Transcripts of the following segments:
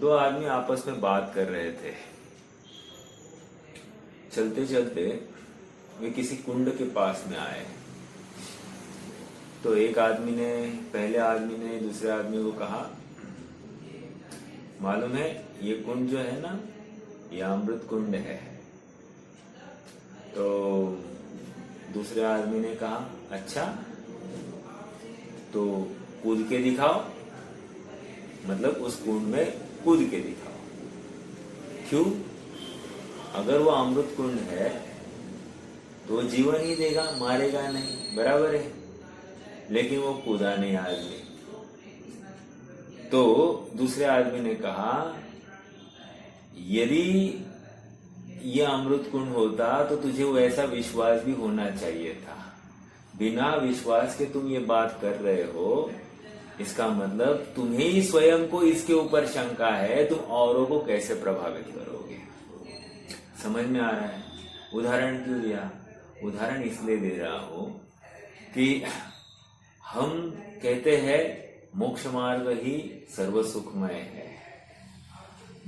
दो आदमी आपस में बात कर रहे थे। चलते चलते वे किसी कुंड के पास में आए। तो पहले आदमी ने दूसरे आदमी को कहा, मालूम है ये कुंड जो है ना, ये अमृत कुंड है। तो दूसरे आदमी ने कहा, अच्छा तो कूद के दिखाओ, मतलब उस कुंड में कूद के दिखाओ। क्यों? अगर वो अमृत कुंड है तो जीवन ही देगा, मारेगा नहीं, बराबर है। लेकिन वो कूदा नहीं आदमी। तो दूसरे आदमी ने कहा, यदि ये अमृत कुंड होता तो तुझे वैसा विश्वास भी होना चाहिए था। बिना विश्वास के तुम ये बात कर रहे हो, इसका मतलब तुम्हें ही स्वयं को इसके ऊपर शंका है, तुम औरों को कैसे प्रभावित करोगे। समझ में आ रहा है? उदाहरण क्यों दिया? उदाहरण इसलिए दे रहा हूं कि हम कहते हैं मोक्ष मार्ग ही सर्व सुखमय है,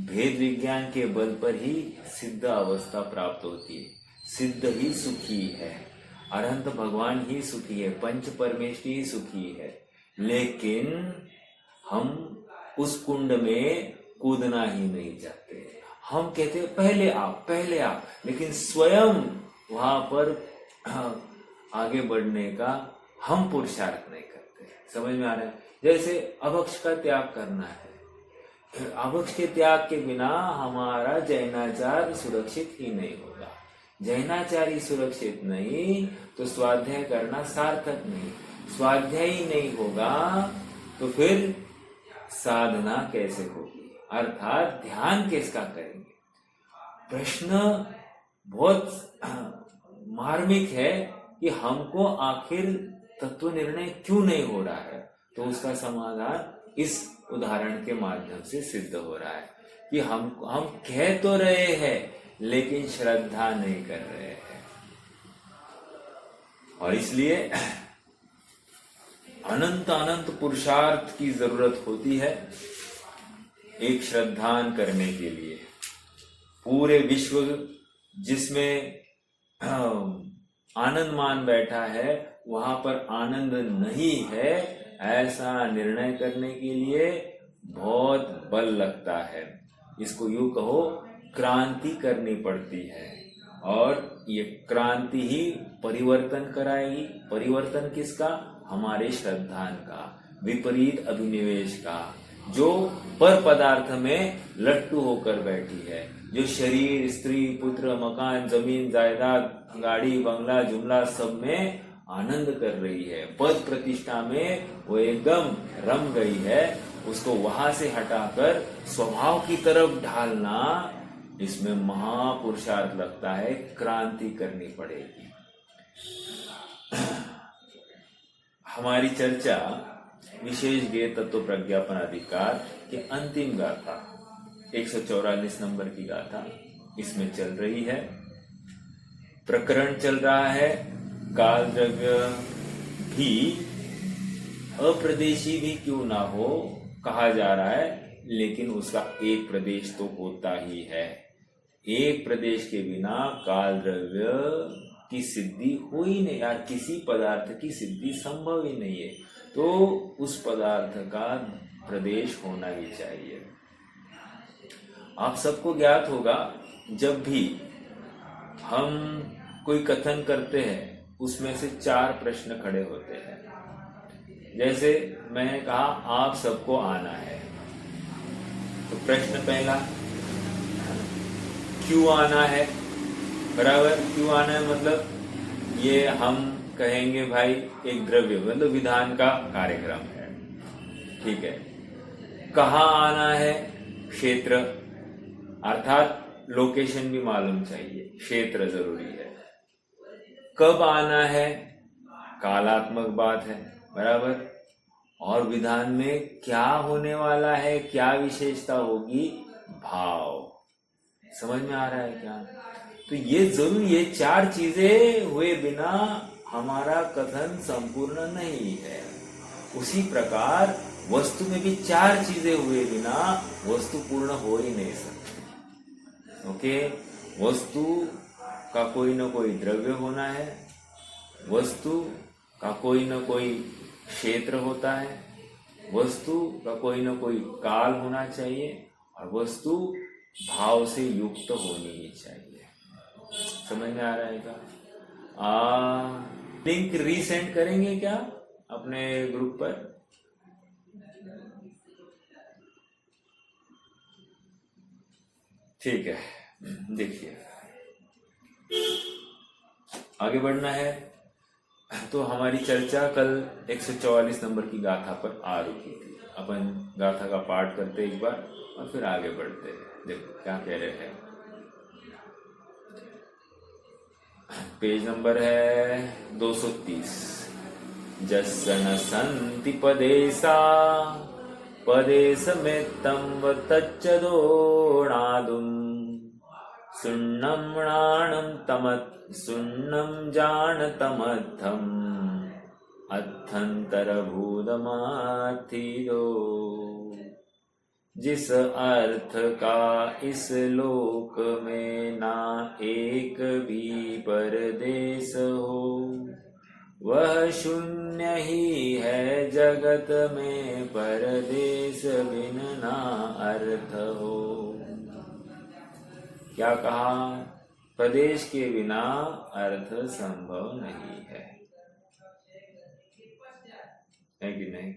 भेद विज्ञान के बल पर ही सिद्ध अवस्था प्राप्त होती है, सिद्ध ही सुखी है, अनंत भगवान ही सुखी है, पंच परमेश्वरी ही सुखी है। लेकिन हम उस कुंड में कूदना ही नहीं चाहते। हम कहते हैं पहले आप, लेकिन स्वयं वहां पर आगे बढ़ने का हम पुरुषार्थ नहीं करते। समझ में आ रहा है? जैसे अभक्ष का त्याग करना है, अभक्ष के त्याग के बिना हमारा जैनाचार सुरक्षित ही नहीं होगा। जैनाचार ही सुरक्षित नहीं तो स्वाध्याय करना सार्थक नहीं। स्वाध्याय ही नहीं होगा तो फिर साधना कैसे होगी, अर्थात ध्यान किसका करेंगे। प्रश्न बहुत मार्मिक है कि हमको आखिर तत्व निर्णय क्यों नहीं हो रहा है। तो उसका समाधान इस उदाहरण के माध्यम से सिद्ध हो रहा है कि हम कह तो रहे हैं लेकिन श्रद्धा नहीं कर रहे हैं। और इसलिए अनंत पुरुषार्थ की जरूरत होती है एक श्रद्धान करने के लिए। पूरे विश्व जिसमें आनंद मान बैठा है, वहां पर आनंद नहीं है, ऐसा निर्णय करने के लिए बहुत बल लगता है। इसको यूं कहो, क्रांति करनी पड़ती है। और ये क्रांति ही परिवर्तन कराएगी। परिवर्तन किसका? हमारे श्रद्धान का, विपरीत अभिनिवेश का, जो पर पदार्थ में लट्टू होकर बैठी है, जो शरीर, स्त्री, पुत्र, मकान, जमीन, जायदाद, गाड़ी, बंगला, जुमला सब में आनंद कर रही है, पद प्रतिष्ठा में वो एकदम रम गई है। उसको वहां से हटाकर स्वभाव की तरफ ढालना, इसमें महापुरुषार्थ लगता है, क्रांति करनी पड़ेगी। हमारी चर्चा विशेष ज्ञेय तत्व प्रज्ञापन अधिकार के अंतिम गाथा 144 नंबर की गाथा इसमें चल रही है। प्रकरण चल रहा है काल द्रव्य भी अप्रदेशी भी क्यों ना हो कहा जा रहा है, लेकिन उसका एक प्रदेश तो होता ही है। एक प्रदेश के बिना काल द्रव्य की सिद्धि हो ही नहीं यार, किसी पदार्थ की सिद्धि संभव ही नहीं है। तो उस पदार्थ का प्रदेश होना ही चाहिए। आप सबको ज्ञात होगा, जब भी हम कोई कथन करते हैं उसमें से 4 प्रश्न खड़े होते हैं। जैसे मैंने कहा आप सबको आना है, तो प्रश्न पहला क्यों आना है, बराबर। क्यों आना है मतलब ये हम कहेंगे भाई एक द्रव्य मतलब विधान का कार्यक्रम है, ठीक है। कहाँ आना है, क्षेत्र, अर्थात लोकेशन भी मालूम चाहिए, क्षेत्र जरूरी है। कब आना है, कालात्मक बात है, बराबर। और विधान में क्या होने वाला है, क्या विशेषता होगी, भाव। समझ में आ रहा है क्या? तो ये जरूर, ये 4 चीजें हुए बिना हमारा कथन संपूर्ण नहीं है। उसी प्रकार वस्तु में भी चार चीजें हुए बिना वस्तु पूर्ण हो ही नहीं सकती। ओके, वस्तु का कोई ना कोई द्रव्य होना है, वस्तु का कोई ना कोई क्षेत्र होता है, वस्तु का कोई ना कोई काल होना चाहिए, और वस्तु भाव से युक्त होनी ही चाहिए। समझ में आ रहा है क्या? लिंक रीसेंड करेंगे क्या अपने ग्रुप पर? ठीक है, देखिए आगे बढ़ना है। तो हमारी चर्चा कल 144 नंबर की गाथा पर आ रुकी थी। अपन गाथा का पाठ करते एक बार और फिर आगे बढ़ते हैं। देखो क्या कह रहे हैं। पेज नंबर है 230। जस्सन संति पदेसा पदेश में तम तच्चदोणादुम सुन्नम णाणम तमत् सुन्नम जानतमत्थम अथंतर भूतमाथिदो। जिस अर्थ का इस लोक में ना एक भी परदेश हो, वह शून्य ही है जगत में परदेश बिन ना अर्थ हो। क्या कहा? प्रदेश के बिना अर्थ संभव नहीं है कि नहीं?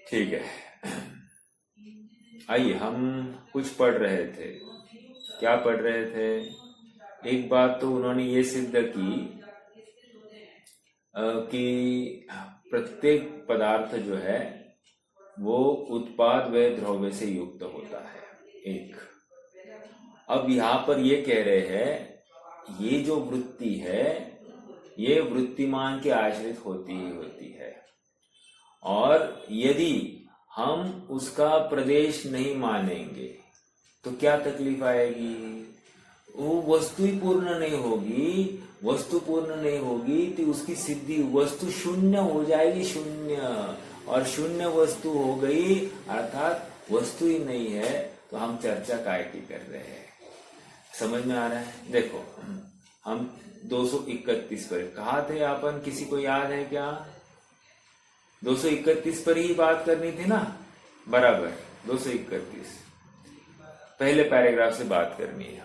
ठीक है, आइए हम कुछ पढ़ रहे थे। क्या पढ़ रहे थे? एक बात तो उन्होंने ये सिद्ध की कि प्रत्येक पदार्थ जो है वो उत्पाद व द्रव्य से युक्त होता है। एक, अब यहाँ पर ये कह रहे हैं ये जो वृत्ति है ये वृत्तिमान के आश्रित होती ही होती है, और यदि हम उसका प्रदेश नहीं मानेंगे तो क्या तकलीफ आएगी? वो वस्तु ही पूर्ण नहीं होगी। वस्तु पूर्ण नहीं होगी तो उसकी सिद्धि, वस्तु शून्य हो जाएगी, शून्य, और शून्य वस्तु हो गई अर्थात वस्तु ही नहीं है, तो हम चर्चा काय की कर रहे हैं। समझ में आ रहा है? देखो हम 231 पर कहा थे अपन, किसी को याद है क्या? 231 पर ही बात करनी थी ना, बराबर 231 पहले पैराग्राफ से बात करनी है।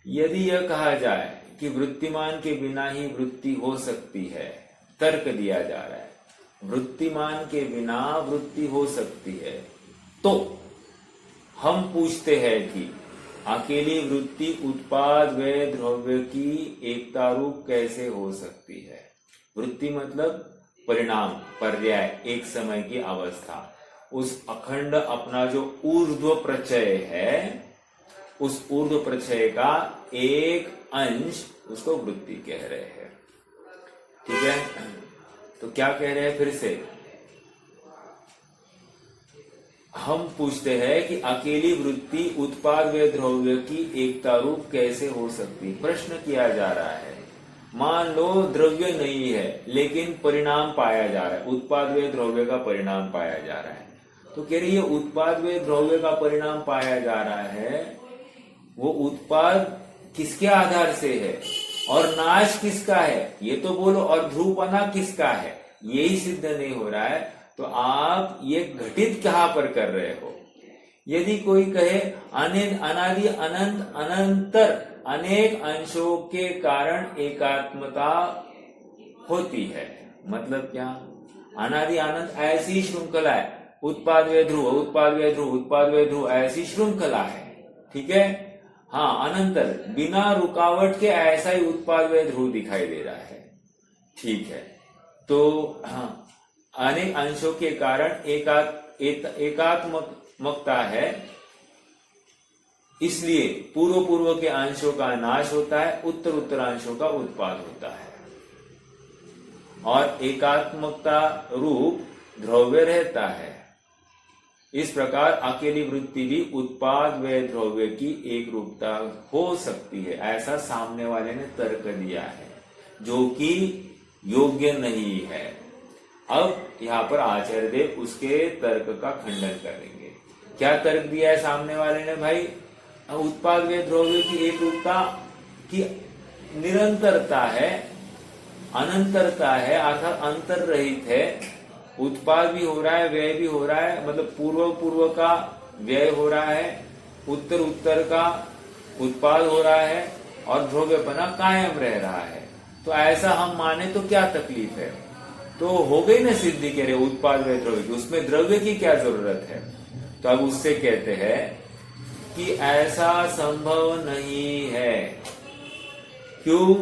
यदि यह कहा जाए कि वृत्तिमान के बिना ही वृत्ति हो सकती है, तर्क दिया जा रहा है वृत्तिमान के बिना वृत्ति हो सकती है, तो हम पूछते हैं कि अकेली वृत्ति उत्पाद व द्रव्य की एकता रूप कैसे हो सकती है? वृत्ति मतलब परिणाम, पर्याय, एक समय की अवस्था। उस अखंड अपना जो ऊर्ध्व प्रचय है, उस ऊर्ध्व प्रचय का एक अंश, उसको वृत्ति कह रहे हैं। ठीक है, तो क्या कह रहे हैं? फिर से हम पूछते हैं कि अकेली वृत्ति उत्पाद व द्रव्य की एकता रूप कैसे हो सकती? प्रश्न किया जा रहा है। मान लो द्रव्य नहीं है लेकिन परिणाम पाया जा रहा है, उत्पाद व द्रव्य का परिणाम पाया जा रहा है, तो कह रही है उत्पाद व द्रव्य का परिणाम पाया जा रहा है, वो उत्पाद किसके आधार से है और नाश किसका है ये तो बोलो, और ध्रुवपना किसका है यही सिद्ध नहीं हो रहा है, तो आप ये घटित कहां पर कर रहे हो? यदि कोई कहे अनादि अनंत अनंतर अनेक अंशों के कारण एकात्मता होती है, मतलब क्या? अनादि अनंत ऐसी श्रृंखला है, उत्पाद व ध्रुव, उत्पाद व ध्रुव, उत्पाद व ध्रुव, ऐसी श्रृंखला है। ठीक है, हाँ, अनंतर बिना रुकावट के ऐसा ही उत्पाद व ध्रुव दिखाई दे रहा है। ठीक है, तो हाँ, अनेक अंशों के कारण एकात्मकता है, इसलिए पूर्व पूर्व के अंशों का नाश होता है, उत्तर उत्तर अंशों का उत्पाद होता है, और एकात्मकता रूप द्रव्य रहता है। इस प्रकार अकेली वृत्ति भी उत्पाद व द्रव्य की एक रूपता हो सकती है, ऐसा सामने वाले ने तर्क दिया है, जो कि योग्य नहीं है। अब यहाँ पर आचार्य देव उसके तर्क का खंडन करेंगे। क्या तर्क दिया है सामने वाले ने भाई? उत्पाद व द्रव्य की एक रूपता की निरंतरता है, अनंतरता है, अर्थात अंतर रहित है। उत्पाद भी हो रहा है, व्यय भी हो रहा है, मतलब पूर्व का व्यय हो रहा है, उत्तर का उत्पाद हो रहा है और ध्रुव्यपना कायम रह रहा है। तो ऐसा हम माने तो क्या तकलीफ है? तो हो गई ना सिद्धि, कह रहे उत्पाद व्यय द्रव्य की, उसमें द्रव्य की क्या जरूरत है? तो अब उससे कहते हैं कि ऐसा संभव नहीं है। क्यों?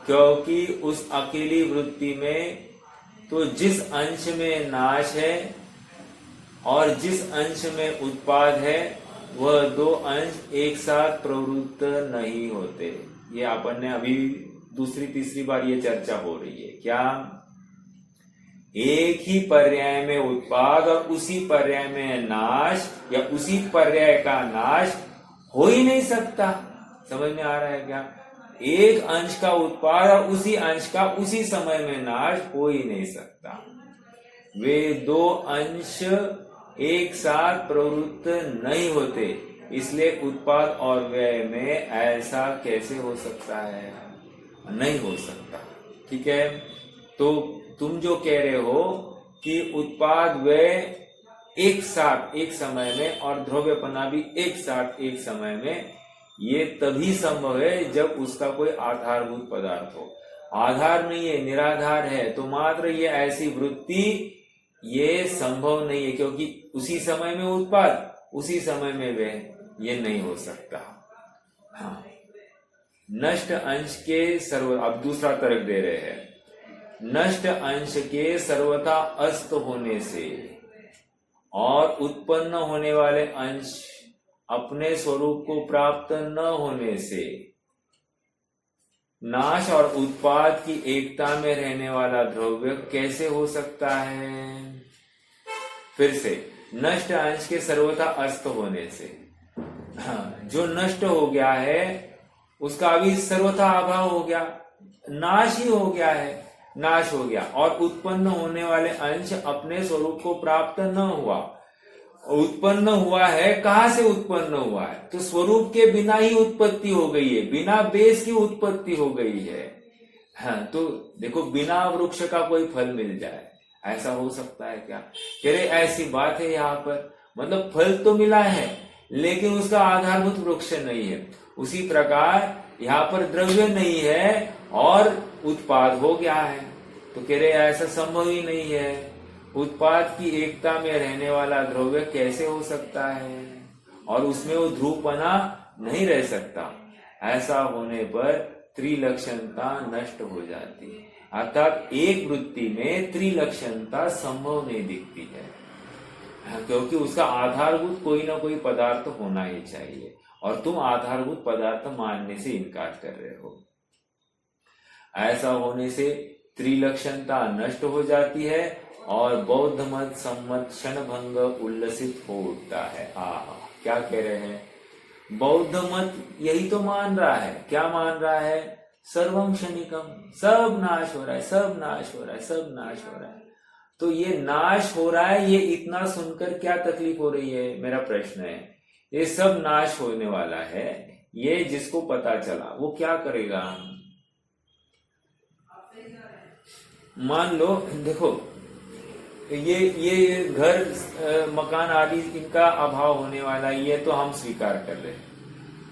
क्योंकि उस अकेली वृत्ति में तो जिस अंश में नाश है और जिस अंश में उत्पाद है, वह दो अंश एक साथ प्रवृत्त नहीं होते। ये अपन ने अभी दूसरी तीसरी बार ये चर्चा हो रही है। क्या? एक ही पर्याय में उत्पाद और उसी पर्याय में नाश या उसी पर्याय का नाश हो ही नहीं सकता। समझ में आ रहा है क्या? एक अंश का उत्पाद और उसी अंश का उसी समय में नाश हो ही नहीं सकता। वे दो अंश एक साथ प्रवृत्त नहीं होते, इसलिए उत्पाद और व्यय में ऐसा कैसे हो सकता है? नहीं हो सकता। ठीक है, तो तुम जो कह रहे हो कि उत्पाद व्यय एक साथ एक समय में और द्रव्यपना भी एक साथ एक समय में, ये तभी संभव है जब उसका कोई आधारभूत पदार्थ हो। आधार नहीं है, निराधार है, तो मात्र ये ऐसी वृत्ति ये संभव नहीं है, क्योंकि उसी समय में उत्पाद उसी समय में व्यय, ये नहीं हो सकता। हाँ, नष्ट अंश के अब दूसरा तर्क दे रहे हैं। नष्ट अंश के सर्वथा अस्त होने से और उत्पन्न होने वाले अंश अपने स्वरूप को प्राप्त न होने से नाश और उत्पाद की एकता में रहने वाला द्रव्य कैसे हो सकता है? फिर से, नष्ट अंश के सर्वथा अस्त होने से, जो नष्ट हो गया है उसका अभी सर्वथा अभाव हो गया, नाश ही हो गया है, नाश हो गया, और उत्पन्न होने वाले अंश अपने स्वरूप को प्राप्त न हुआ। उत्पन्न हुआ है, कहां से उत्पन्न हुआ है? तो स्वरूप के बिना ही उत्पत्ति हो गई है, बिना बेस की उत्पत्ति हो गई है। हाँ, तो देखो, बिना वृक्ष का कोई फल मिल जाए, ऐसा हो सकता है क्या? कह रहे ऐसी बात है यहाँ पर, मतलब फल तो मिला है लेकिन उसका आधारभूत वृक्ष नहीं है। उसी प्रकार यहाँ पर द्रव्य नहीं है और उत्पाद हो गया है, तो कह रहे ऐसा संभव ही नहीं है। उत्पाद की एकता में रहने वाला द्रव्य कैसे हो सकता है? और उसमें वो ध्रुवपना नहीं रह सकता। ऐसा होने पर त्रिलक्षणता नष्ट हो जाती है, अर्थात एक वृत्ति में त्रिलक्षणता संभव नहीं दिखती है, क्योंकि उसका आधारभूत कोई ना कोई पदार्थ होना ही चाहिए, और तुम आधारभूत पदार्थ मानने से इनकार कर रहे हो। ऐसा होने से त्रिलक्षणता नष्ट हो जाती है और बौद्ध मत सम्मत क्षणभंग उल्लसित हो उठता है। क्या कह रहे हैं? बौद्ध मत यही तो मान रहा है। क्या मान रहा है? सर्वम क्षणिकम, सब नाश हो रहा है, सब नाश हो रहा है, सब नाश हो रहा है। तो ये नाश हो रहा है, ये इतना सुनकर क्या तकलीफ हो रही है? मेरा प्रश्न है, ये सब नाश होने वाला है, ये जिसको पता चला वो क्या करेगा? मान लो, देखो, ये घर मकान आदि इनका अभाव होने वाला, ये तो हम स्वीकार कर रहे हैं,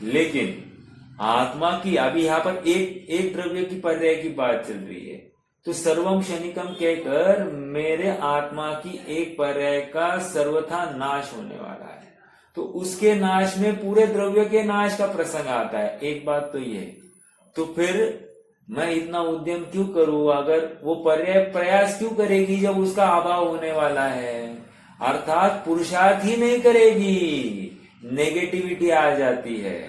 लेकिन आत्मा की अभी यहाँ पर एक द्रव्य की पर्याय की बात चल रही है। तो सर्वम क्षणिकम कहकर मेरे आत्मा की एक पर्याय का सर्वथा नाश होने वाला है, तो उसके नाश में पूरे द्रव्य के नाश का प्रसंग आता है। एक बात तो ये, तो फिर मैं इतना उद्यम क्यों करूं? अगर वो पर्याय प्रयास क्यों करेगी जब उसका अभाव होने वाला है? अर्थात पुरुषार्थ ही नहीं करेगी, नेगेटिविटी आ जाती है,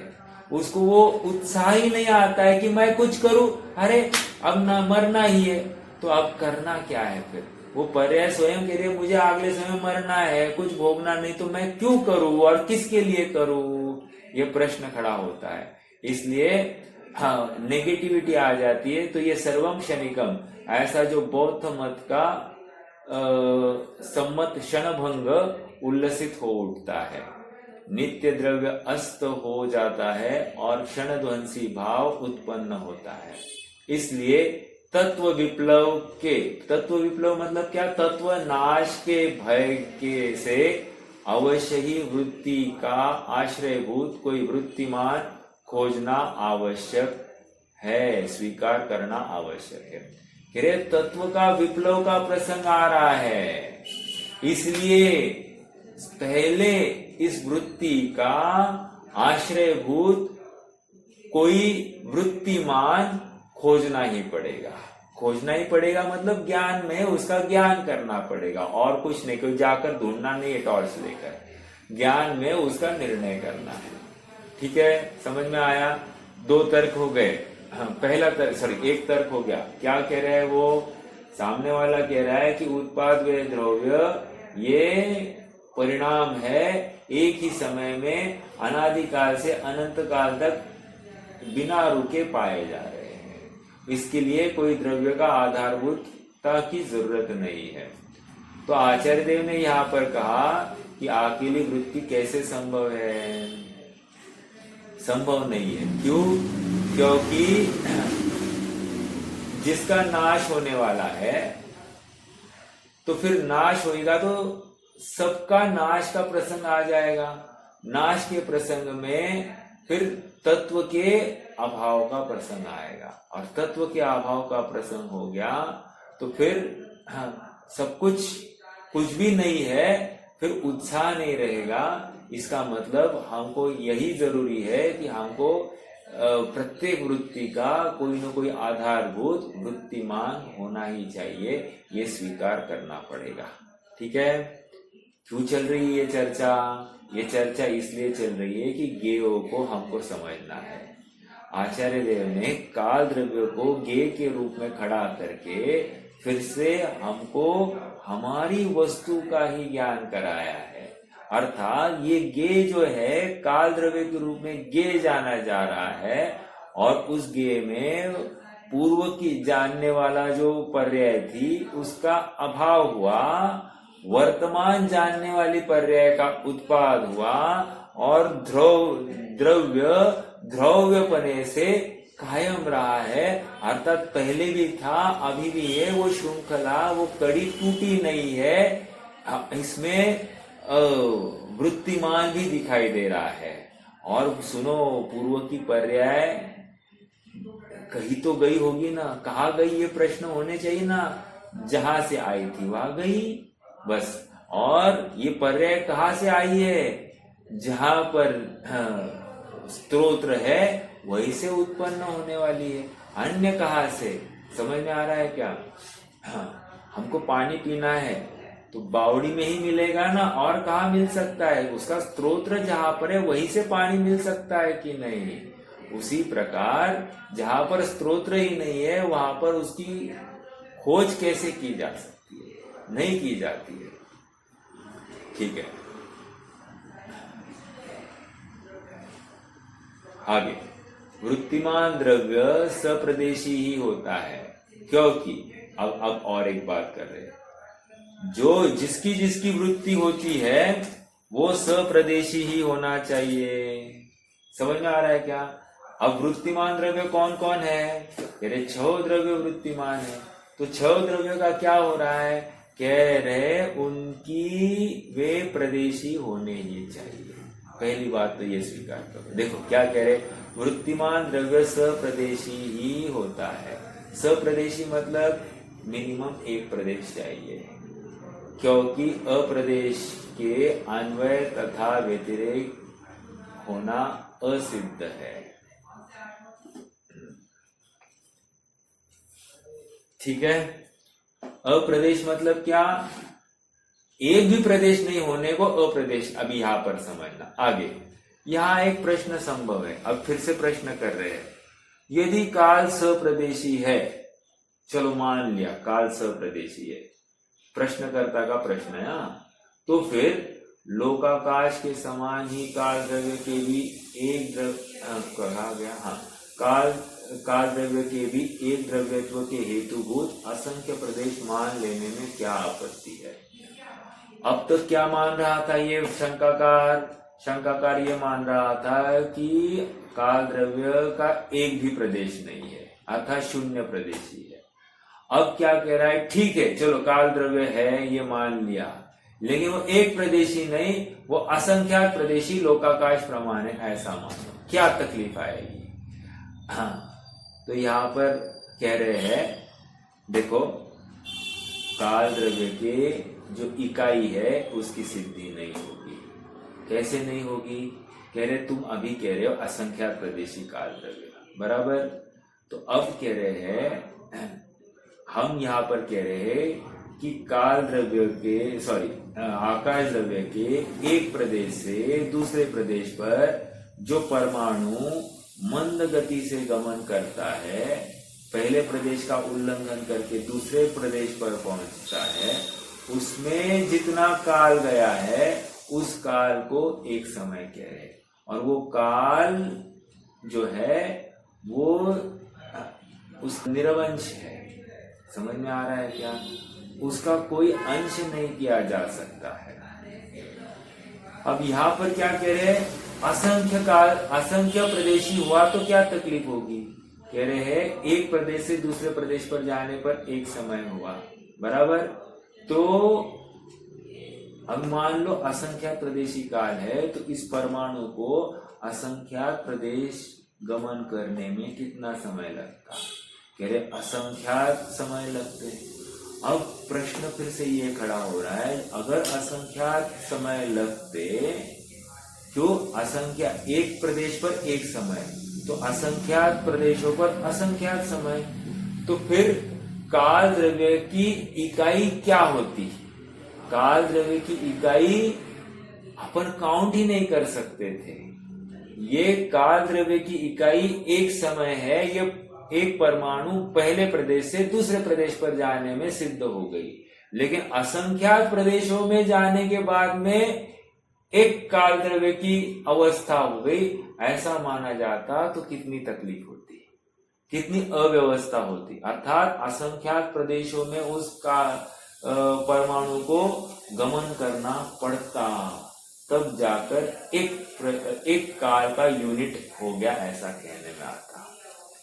उसको वो उत्साह ही नहीं आता है कि मैं कुछ करूं। अरे अब ना मरना ही है, तो अब करना क्या है? फिर वो पर्याय स्वयं कह रही है मुझे अगले समय मरना है, कुछ भोगना नहीं, तो मैं क्यों करूं और किसके लिए करूं, ये प्रश्न खड़ा होता है। इसलिए हाँ, नेगेटिविटी आ जाती है। तो ये सर्वम क्षणिकम, ऐसा जो बौद्ध मत का सम्मत क्षणभंग उल्लसित हो उठता है, नित्य द्रव्य अस्त हो जाता है और क्षणध्वंसी भाव उत्पन्न होता है। इसलिए तत्व विप्लव मतलब क्या, तत्व नाश के भय के से अवश्य ही वृत्ति का आश्रयभूत कोई वृत्तिमान खोजना आवश्यक है, स्वीकार करना आवश्यक है। कह तत्व का विप्लव का प्रसंग आ रहा है, इसलिए पहले इस वृत्ति का आश्रयभूत कोई वृत्तिमान खोजना ही पड़ेगा मतलब ज्ञान में उसका ज्ञान करना पड़ेगा, और कुछ नहीं, कोई जाकर ढूंढना नहीं है टॉर्च लेकर, ज्ञान में उसका निर्णय करना है। ठीक है, समझ में आया। 2 तर्क हो गए। पहला तर्क, एक तर्क हो गया। क्या कह रहा है वो, सामने वाला कह रहा है कि उत्पाद व द्रव्य ये परिणाम है, एक ही समय में अनादिकाल से अनंत काल तक बिना रुके पाए जा रहे हैं, इसके लिए कोई द्रव्य का आधारभूतता की जरूरत नहीं है। तो आचार्य देव ने यहाँ पर कहा कि अकेली वृत्ति कैसे संभव है, संभव नहीं है। क्यों? क्योंकि जिसका नाश होने वाला है, तो फिर नाश होएगा तो सबका नाश का प्रसंग आ जाएगा। नाश के प्रसंग में फिर तत्व के अभाव का प्रसंग आएगा, और तत्व के अभाव का प्रसंग हो गया तो फिर सब कुछ भी नहीं है, फिर उत्साह नहीं रहेगा। इसका मतलब हमको यही जरूरी है कि हमको प्रत्येक वृत्ति का कोई न कोई आधारभूत वृत्तिमान होना ही चाहिए, ये स्वीकार करना पड़ेगा। ठीक है, क्यों चल रही है ये चर्चा? ये चर्चा इसलिए चल रही है कि ज्ञेयों को हमको समझना है। आचार्य देव ने काल द्रव्य को ज्ञेय के रूप में खड़ा करके फिर से हमको हमारी वस्तु का ही ज्ञान कराया है। अर्थात ये ज्ञेय जो है काल द्रव्य के रूप में ज्ञेय जाना जा रहा है, और उस ज्ञेय में पूर्व की जानने वाला जो पर्याय थी उसका अभाव हुआ, वर्तमान जानने वाली पर्याय का उत्पाद हुआ, और द्रव्यपने से कायम रहा है। अर्थात पहले भी था, अभी भी है, वो श्रृंखला, वो कड़ी टूटी नहीं है। इसमें वृत्तिमान भी दिखाई दे रहा है। और सुनो, पूर्व की पर्याय कहीं तो गई होगी ना, कहाँ गई, ये प्रश्न होने चाहिए ना। जहां से आई थी वहां गई बस। और ये पर्याय कहाँ से आई है? जहां पर स्तोत्र है वही से उत्पन्न होने वाली है। अन्य कहाँ से? समझ में आ रहा है क्या? हमको पानी पीना है तो बावड़ी में ही मिलेगा ना, और कहाँ मिल सकता है? उसका स्तोत्र जहां पर है वहीं से पानी मिल सकता है कि नहीं? उसी प्रकार जहां पर स्तोत्र ही नहीं है वहां पर उसकी खोज कैसे की जा सकती है? नहीं की जाती है। ठीक है, आगे। वृत्तिमान द्रव्य सप्रदेशी ही होता है, क्योंकि अब और एक बात कर रहे हैं, जो जिसकी वृत्ति होती है वो सप्रदेशी ही होना चाहिए। समझ में आ रहा है क्या? अब वृत्तिमान द्रव्य कौन कौन है? कह रहे 6 द्रव्य वृत्तिमान है। तो 6 द्रव्य का क्या हो रहा है? कह रहे उनकी वे प्रदेशी होने ही चाहिए। पहली बात तो ये स्वीकार करो। देखो क्या कह रहे, वृत्तिमान द्रव्य सप्रदेशी ही होता है। सप्रदेशी मतलब मिनिमम एक प्रदेश चाहिए, क्योंकि अप्रदेश के अन्वय तथा व्यतिरेक होना असिद्ध है। ठीक है, अप्रदेश मतलब क्या? एक भी प्रदेश नहीं होने को अप्रदेश। अभी यहां पर समझना। आगे यहां एक प्रश्न संभव है। अब फिर से प्रश्न कर रहे हैं, यदि काल सप्रदेशी है, चलो मान लिया काल सप्रदेशी है, प्रश्नकर्ता का प्रश्न है। तो फिर लोकाकाश के समान ही काल द्रव्य के भी एक कहा गया, काल द्रव्य के भी एक द्रव्यत्व के हेतुभूत असंख्य प्रदेश मान लेने में क्या आपत्ति है। अब तक क्या मान रहा था ये शंकाकार ये मान रहा था कि काल द्रव्य का एक भी प्रदेश नहीं है, अर्थात शून्य प्रदेशी है। अब क्या कह रहा है, ठीक है चलो काल द्रव्य है ये मान लिया, लेकिन वो एक प्रदेशी नहीं, वो असंख्यात प्रदेशी लोकाकाश प्रमाण है, ऐसा मानो, क्या तकलीफ आएगी। हाँ, तो यहां पर कह रहे हैं देखो, काल द्रव्य के जो इकाई है उसकी सिद्धि नहीं होगी। कैसे नहीं होगी, कह रहे तुम अभी कह रहे हो असंख्यात प्रदेशी काल द्रव्य, बराबर। तो अब कह रहे हैं, हम यहाँ पर कह रहे हैं कि काल द्रव्य के आकाश द्रव्य के एक प्रदेश से दूसरे प्रदेश पर जो परमाणु मंद गति से गमन करता है, पहले प्रदेश का उल्लंघन करके दूसरे प्रदेश पर पहुंचता है, उसमें जितना काल गया है उस काल को एक समय कह रहे, और वो काल जो है वो उस निरवंश है। समझ में आ रहा है क्या, उसका कोई अंश नहीं किया जा सकता है। अब यहाँ पर क्या कह रहे हैं, असंख्य प्रदेशी हुआ तो क्या तकलीफ होगी, कह रहे हैं एक प्रदेश से दूसरे प्रदेश पर जाने पर एक समय हुआ, बराबर। तो अब मान लो असंख्यात प्रदेशी काल है, तो इस परमाणु को असंख्यात प्रदेश गमन करने में कितना समय लगता, कह रहे असंख्यात समय लगते। अब प्रश्न फिर से ये खड़ा हो रहा है, अगर असंख्यात समय लगते तो एक प्रदेश पर एक समय, तो असंख्यात प्रदेशों पर असंख्यात समय, तो फिर काल द्रव्य की इकाई क्या होती, काल द्रव्य की इकाई अपन काउंट ही नहीं कर सकते थे। ये काल द्रव्य की इकाई एक समय है, ये एक परमाणु पहले प्रदेश से दूसरे प्रदेश पर जाने में सिद्ध हो गई, लेकिन असंख्यात प्रदेशों में जाने के बाद में एक काल द्रव्य की अवस्था हो गई, ऐसा माना जाता तो कितनी तकलीफ होती, कितनी अव्यवस्था होती। अर्थात असंख्यात प्रदेशों में उस परमाणु को गमन करना पड़ता, तब जाकर एक काल का यूनिट हो गया, ऐसा कहने में आता।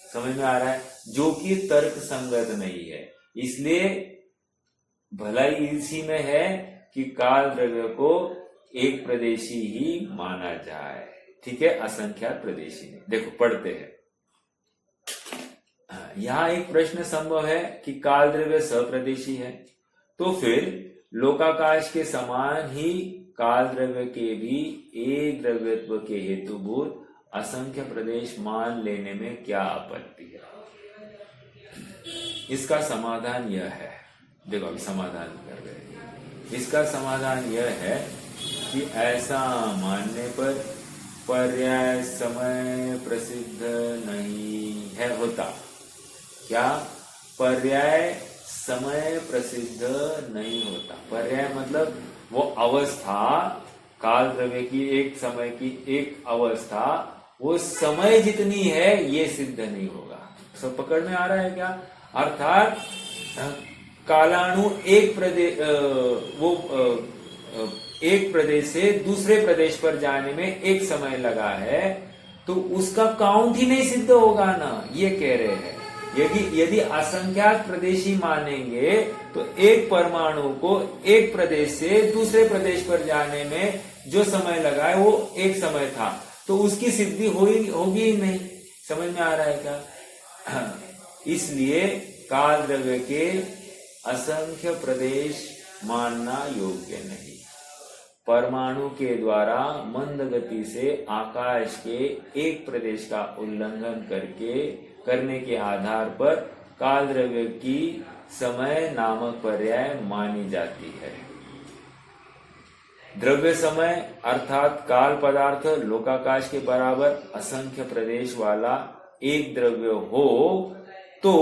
समझ में आ रहा है, जो कि तर्क संगत नहीं है। इसलिए भलाई इसी में है कि काल द्रव्य को एक प्रदेशी ही माना जाए, ठीक है, असंख्यात प्रदेशी नहीं। देखो पढ़ते हैं, यहाँ एक प्रश्न संभव है कि काल द्रव्य सप्रदेशी है, तो फिर लोकाकाश के समान ही काल द्रव्य के भी एक द्रव्यत्व के हेतुभूत असंख्य प्रदेश मान लेने में क्या आपत्ति है। इसका समाधान यह है, देखो अभी समाधान कर रहे हैं। इसका समाधान यह है कि ऐसा मानने पर पर्याय समय प्रसिद्ध नहीं है होता। क्या, पर्याय समय प्रसिद्ध नहीं होता। पर्याय मतलब वो अवस्था, काल द्रव्य की एक समय की एक अवस्था, वो समय जितनी है ये सिद्ध नहीं होगा। सब पकड़ में आ रहा है क्या। अर्थात कालाणु एक प्रदेश से दूसरे प्रदेश पर जाने में एक समय लगा है, तो उसका काउंट ही नहीं सिद्ध होगा ना, ये कह रहे हैं। यदि असंख्यात प्रदेशी मानेंगे तो एक परमाणु को एक प्रदेश से दूसरे प्रदेश पर जाने में जो समय लगा है वो एक समय था, तो उसकी सिद्धि होगी ही नहीं। समझ में आ रहा है क्या। इसलिए काल द्रव्य के असंख्य प्रदेश मानना योग्य नहीं। परमाणु के द्वारा मंद गति से आकाश के एक प्रदेश का उल्लंघन करने के आधार पर काल द्रव्य की समय नामक पर्याय मानी जाती है। द्रव्य समय अर्थात काल पदार्थ लोकाकाश के बराबर असंख्य प्रदेश वाला एक द्रव्य हो तो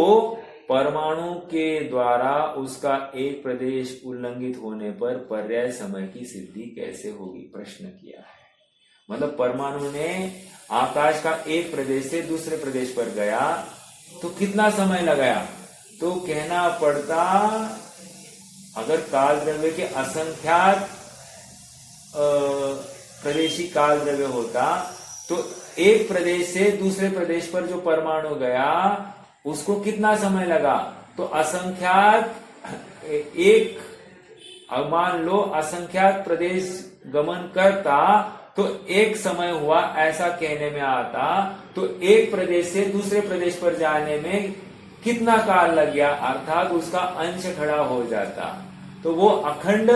परमाणु के द्वारा उसका एक प्रदेश उल्लंघित होने पर पर्याय समय की सिद्धि कैसे होगी, प्रश्न किया है। मतलब परमाणु ने आकाश का एक प्रदेश से दूसरे प्रदेश पर गया तो कितना समय लगाया, तो कहना पड़ता अगर काल द्रव्य के असंख्यात प्रदेशी काल द्रव्य होता तो एक प्रदेश से दूसरे प्रदेश पर जो परमाणु गया उसको कितना समय लगा, तो असंख्यात एक, मान लो असंख्यात प्रदेश गमन करता तो एक समय हुआ, ऐसा कहने में आता। तो एक प्रदेश से दूसरे प्रदेश पर जाने में कितना काल लग गया, अर्थात उसका अंश खड़ा हो जाता, तो वो अखंड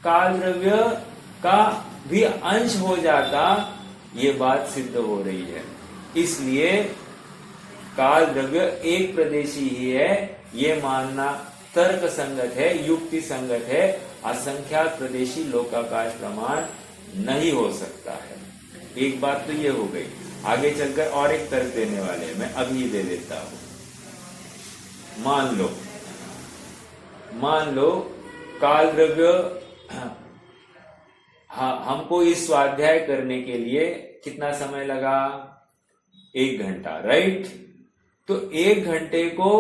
काल द्रव्य का भी अंश हो जाता। ये बात सिद्ध हो रही है। इसलिए काल द्रव्य एक प्रदेशी ही है, ये मानना तर्क संगत है, युक्ति संगत है। असंख्यात प्रदेशी लोकाकाश प्रमाण नहीं हो सकता है। एक बात तो ये हो गई। आगे चलकर और एक तर्क देने वाले हैं, मैं अभी दे देता हूं। मान लो काल द्रव्य हमको इस स्वाध्याय करने के लिए कितना समय लगा, 1 घंटा, राइट। तो 1 घंटे को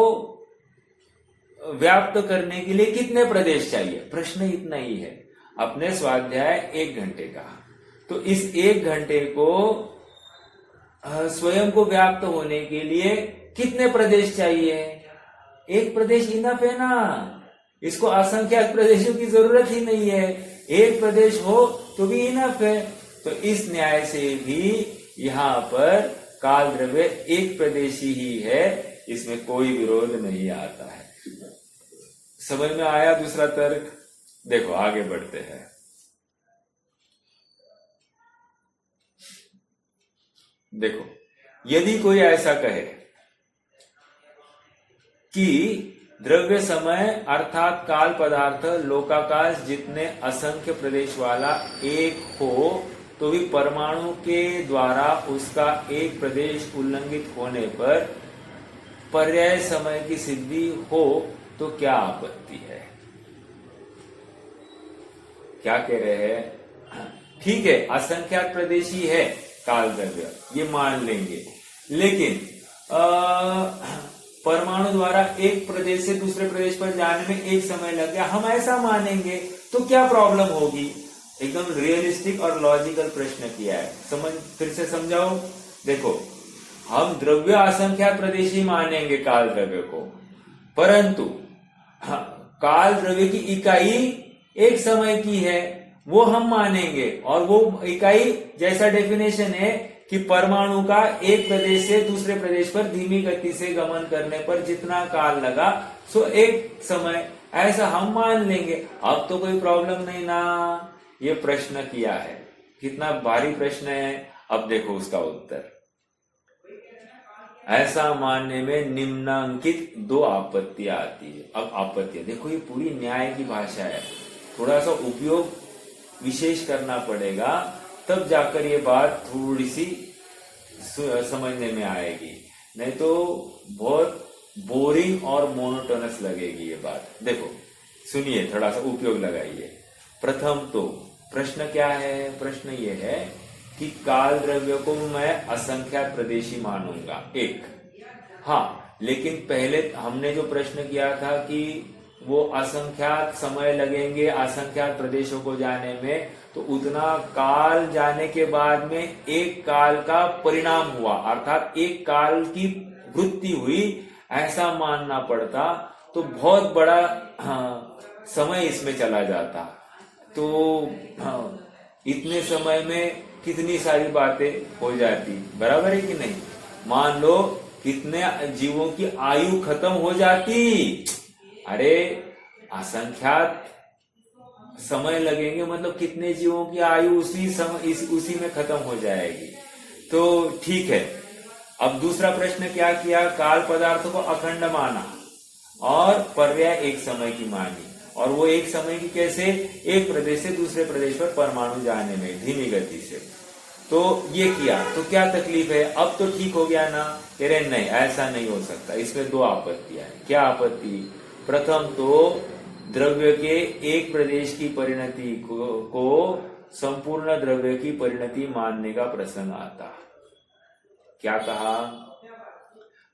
व्याप्त करने के लिए कितने प्रदेश चाहिए, प्रश्न इतना ही है। अपने स्वाध्याय 1 घंटे का, तो इस 1 घंटे को स्वयं को व्याप्त होने के लिए कितने प्रदेश चाहिए, 1 प्रदेश इनफ है ना। इसको असंख्यात प्रदेशों की जरूरत ही नहीं है, 1 प्रदेश हो तो भी इनफ है। तो इस न्याय से भी यहां पर काल द्रव्य एक प्रदेशी ही है, इसमें कोई विरोध नहीं आता है। समझ में आया दूसरा तर्क? देखो आगे बढ़ते हैं। देखो, यदि कोई ऐसा कहे कि द्रव्य समय अर्थात काल पदार्थ लोकाकाश जितने असंख्य प्रदेश वाला एक हो तो भी परमाणु के द्वारा उसका एक प्रदेश उल्लंघित होने पर पर्याय समय की सिद्धि हो तो क्या आपत्ति है? क्या कह रहे हैं? ठीक है, असंख्यात प्रदेशी है काल द्रव्य, ये मान लेंगे, लेकिन परमाणु द्वारा एक प्रदेश से दूसरे प्रदेश पर जाने में एक समय लग गया, हम ऐसा मानेंगे तो क्या प्रॉब्लम होगी? एकदम रियलिस्टिक और लॉजिकल प्रश्न किया है। फिर से समझाओ। देखो, हम द्रव्य असंख्यात प्रदेशी मानेंगे काल द्रव्य को, परंतु काल द्रव्य की इकाई एक समय की है, वो हम मानेंगे। और वो इकाई जैसा डेफिनेशन है कि परमाणु का एक प्रदेश से दूसरे प्रदेश पर धीमी गति से गमन करने पर जितना काल लगा सो एक समय, ऐसा हम मान लेंगे। अब तो कोई प्रॉब्लम नहीं ना। ये प्रश्न किया है, कितना भारी प्रश्न है। अब देखो उसका उत्तर। ऐसा मानने में निम्नांकित 2 आपत्तियां आती है। अब आपत्तियां देखो, ये पूरी न्याय की भाषा है, थोड़ा सा उपयोग विशेष करना पड़ेगा, तब जाकर ये बात थोड़ी सी समझने में आएगी, नहीं तो बहुत बोरिंग और मोनोटोनस लगेगी ये बात। देखो सुनिए, थोड़ा सा उपयोग लगाइए। प्रथम तो प्रश्न क्या है? प्रश्न ये है कि काल द्रव्य को मैं असंख्यात प्रदेशी मानूंगा, एक। हाँ, लेकिन पहले हमने जो प्रश्न किया था कि वो असंख्यात समय लगेंगे असंख्यात प्रदेशों को जाने में, तो उतना काल जाने के बाद में एक काल का परिणाम हुआ, अर्थात एक काल की वृत्ति हुई, ऐसा मानना पड़ता तो बहुत बड़ा समय इसमें चला जाता। तो इतने समय में कितनी सारी बातें हो जाती, बराबर है कि नहीं? मान लो कितने जीवों की आयु खत्म हो जाती। अरे असंख्यात समय लगेंगे, मतलब कितने जीवों की आयु उसी में खत्म हो जाएगी। तो ठीक है। अब दूसरा प्रश्न क्या किया? काल पदार्थ को अखंड माना और पर्याय एक समय की मानी। और वो एक समय की कैसे? एक प्रदेश से दूसरे प्रदेश पर परमाणु जाने में धीमी गति से। तो ये किया तो क्या तकलीफ है, अब तो ठीक हो गया ना। कह रहे नहीं, ऐसा नहीं हो सकता, इसमें दो आपत्तियां हैं। क्या आपत्ति? प्रथम तो द्रव्य के एक प्रदेश की परिणति को संपूर्ण द्रव्य की परिणति मानने का प्रसंग आता। क्या कहा?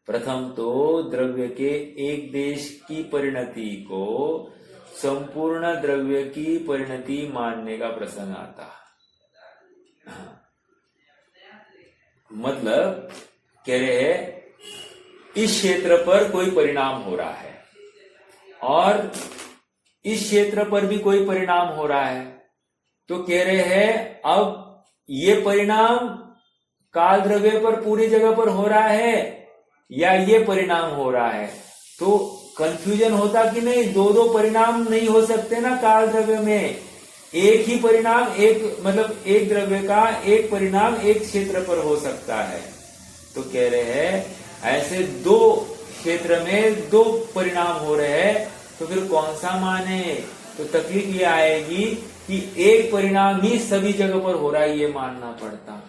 प्रथम तो द्रव्य के एक देश की परिणति को संपूर्ण द्रव्य की परिणति मानने का प्रसंग आता। मतलब कह रहे हैं इस क्षेत्र पर कोई परिणाम हो रहा है और इस क्षेत्र पर भी कोई परिणाम हो रहा है, तो कह रहे हैं अब ये परिणाम काल द्रव्य पर पूरी जगह पर हो रहा है या ये परिणाम हो रहा है। तो कंफ्यूजन होता कि नहीं, दो दो परिणाम नहीं हो सकते ना काल द्रव्य में, एक ही परिणाम, एक मतलब एक द्रव्य का एक परिणाम एक क्षेत्र पर हो सकता है। तो कह रहे हैं ऐसे दो क्षेत्र में दो परिणाम हो रहे हैं, तो फिर कौन सा माने? तो तकलीफ ये आएगी कि एक परिणाम ही सभी जगह पर हो रहा है ये मानना पड़ता,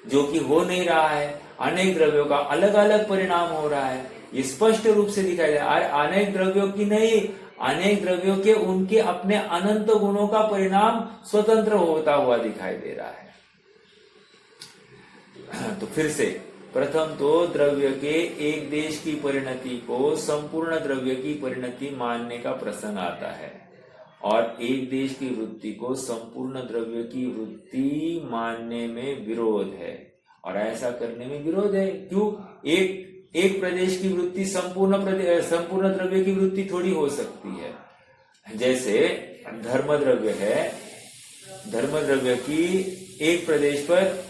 जो कि हो नहीं रहा है। अनेक द्रव्यों का अलग अलग परिणाम हो रहा है, ये स्पष्ट रूप से दिखाई दे रहा है। अनेक द्रव्यों की नहीं, अनेक द्रव्यों के उनके अपने अनंत गुणों का परिणाम स्वतंत्र होता हुआ दिखाई दे रहा है। तो फिर से प्रथम तो द्रव्य के एक देश की परिणति को संपूर्ण द्रव्य की परिणति मानने का प्रसंग आता है और एक देश की वृत्ति को संपूर्ण द्रव्य की वृत्ति मानने में विरोध है। और ऐसा करने में विरोध है क्यों? एक प्रदेश की वृत्ति संपूर्ण द्रव्य की वृत्ति थोड़ी हो सकती है। जैसे धर्म द्रव्य है, धर्म द्रव्य की एक प्रदेश पर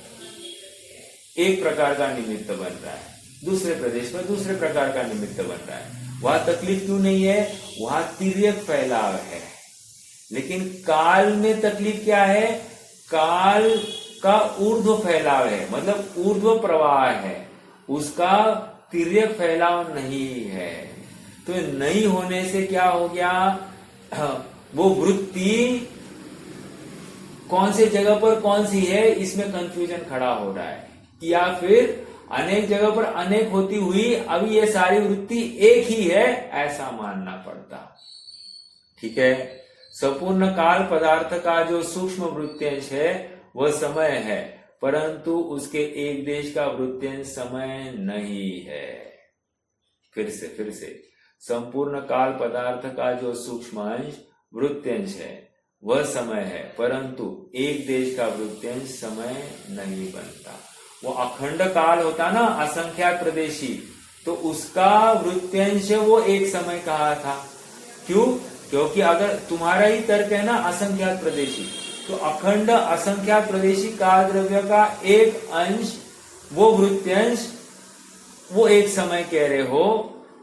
एक प्रकार का निमित्त बन रहा है, दूसरे प्रदेश पर दूसरे प्रकार का निमित्त बन रहा है। वहां तकलीफ क्यों नहीं है? वहां तिर्यक फैलाव है। लेकिन काल में तकलीफ क्या है? काल का ऊर्ध्व फैलाव है, मतलब ऊर्ध्व प्रवाह है, उसका तिर्यक फैलाव नहीं है। तो नहीं होने से क्या हो गया? वो वृत्ति कौन से जगह पर कौन सी है, इसमें कंफ्यूजन खड़ा हो रहा है। या फिर अनेक जगह पर अनेक होती हुई अभी ये सारी वृत्ति एक ही है, ऐसा मानना पड़ता। ठीक है। संपूर्ण काल पदार्थ का जो सूक्ष्म वृत्यांश है वह समय है, परंतु उसके एक देश का वृत्यांश समय नहीं है। फिर से संपूर्ण काल पदार्थ का जो सूक्ष्म अंश वृत्यांश है वह समय है, परंतु एक देश का वृत्यांश समय नहीं बनता। वो अखंड काल होता ना, असंख्यात प्रदेशी, तो उसका वृत्यांश वो एक समय कहा था। क्यों? क्योंकि अगर तुम्हारा ही तर्क है ना असंख्यात प्रदेशी, तो अखंड असंख्यात प्रदेशी काल द्रव्य का एक अंश वो वृत्यांश वो एक समय कह रहे हो,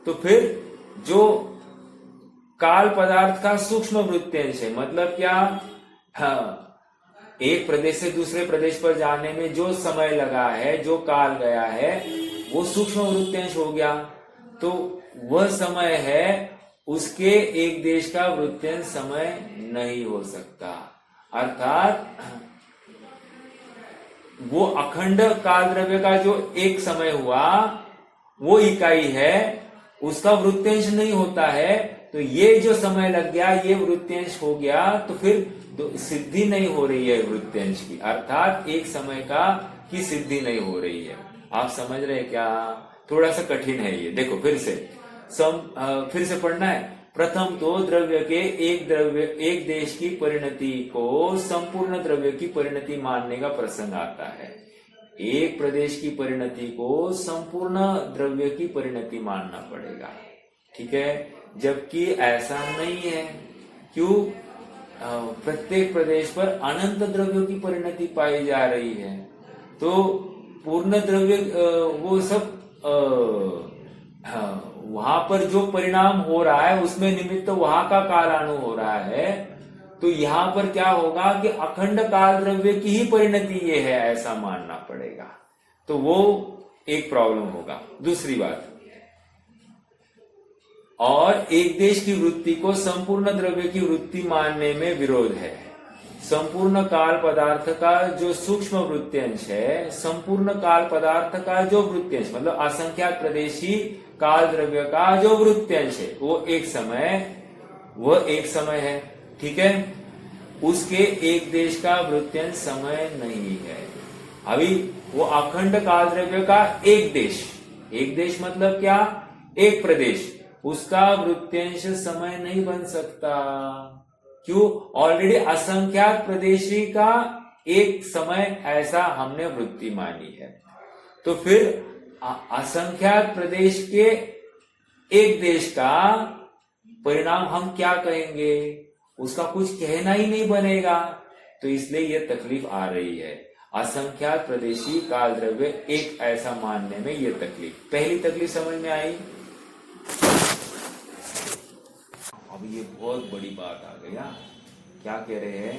तो फिर जो काल पदार्थ का सूक्ष्म वृत्यांश है, मतलब क्या? हाँ, एक प्रदेश से दूसरे प्रदेश पर जाने में जो समय लगा है, जो काल गया है, वो सूक्ष्म वृत्यांश हो गया। तो वह समय है, उसके एक देश का वृत्यांश समय नहीं हो सकता। अर्थात वो अखंड काल द्रव्य का जो एक समय हुआ वो इकाई है, उसका वृत्यांश नहीं होता है। तो ये जो समय लग गया ये वृत्यांश हो गया, तो फिर सिद्धि नहीं हो रही है वृत्यांश की, अर्थात एक समय का की सिद्धि नहीं हो रही है। आप समझ रहे हैं क्या? थोड़ा सा कठिन है ये। देखो फिर से पढ़ना है। प्रथम तो द्रव्य के एक देश की परिणति को संपूर्ण द्रव्य की परिणति मानने का प्रसंग आता है। एक प्रदेश की परिणति को संपूर्ण द्रव्य की परिणति मानना पड़ेगा। ठीक है, जबकि ऐसा नहीं है। क्यों? प्रत्येक प्रदेश पर अनंत द्रव्यों की परिणति पाई जा रही है, तो पूर्ण द्रव्य वो सब वहां पर जो परिणाम हो रहा है उसमें निमित्त वहां का कालानु हो रहा है। तो यहां पर क्या होगा कि अखंड काल द्रव्य की ही परिणति ये है, ऐसा मानना पड़ेगा। तो वो एक प्रॉब्लम होगा। दूसरी बात, और एक देश की वृत्ति को संपूर्ण द्रव्य की वृत्ति मानने में विरोध है। संपूर्ण काल पदार्थ का जो सूक्ष्म वृत्यांश है, संपूर्ण काल पदार्थ का जो वृत्यांश मतलब असंख्यात प्रदेशी काल द्रव्य का जो वृत्यांश है वह एक समय है। ठीक है, उसके एक देश का वृत्यांश समय नहीं है। अभी वो अखंड काल द्रव्य का एक देश मतलब क्या, एक प्रदेश, उसका वृत्यांश समय नहीं बन सकता। क्यों? ऑलरेडी असंख्यात प्रदेशी का एक समय ऐसा हमने वृत्ति मानी है। तो फिर असंख्यात प्रदेश के एक देश का परिणाम हम क्या कहेंगे, उसका कुछ कहना ही नहीं बनेगा। तो इसलिए यह तकलीफ आ रही है, असंख्यात प्रदेशी काल द्रव्य एक ऐसा मानने में यह तकलीफ। पहली तकलीफ समझ में आई। अब ये बहुत बड़ी बात आ गई। क्या कह रहे हैं,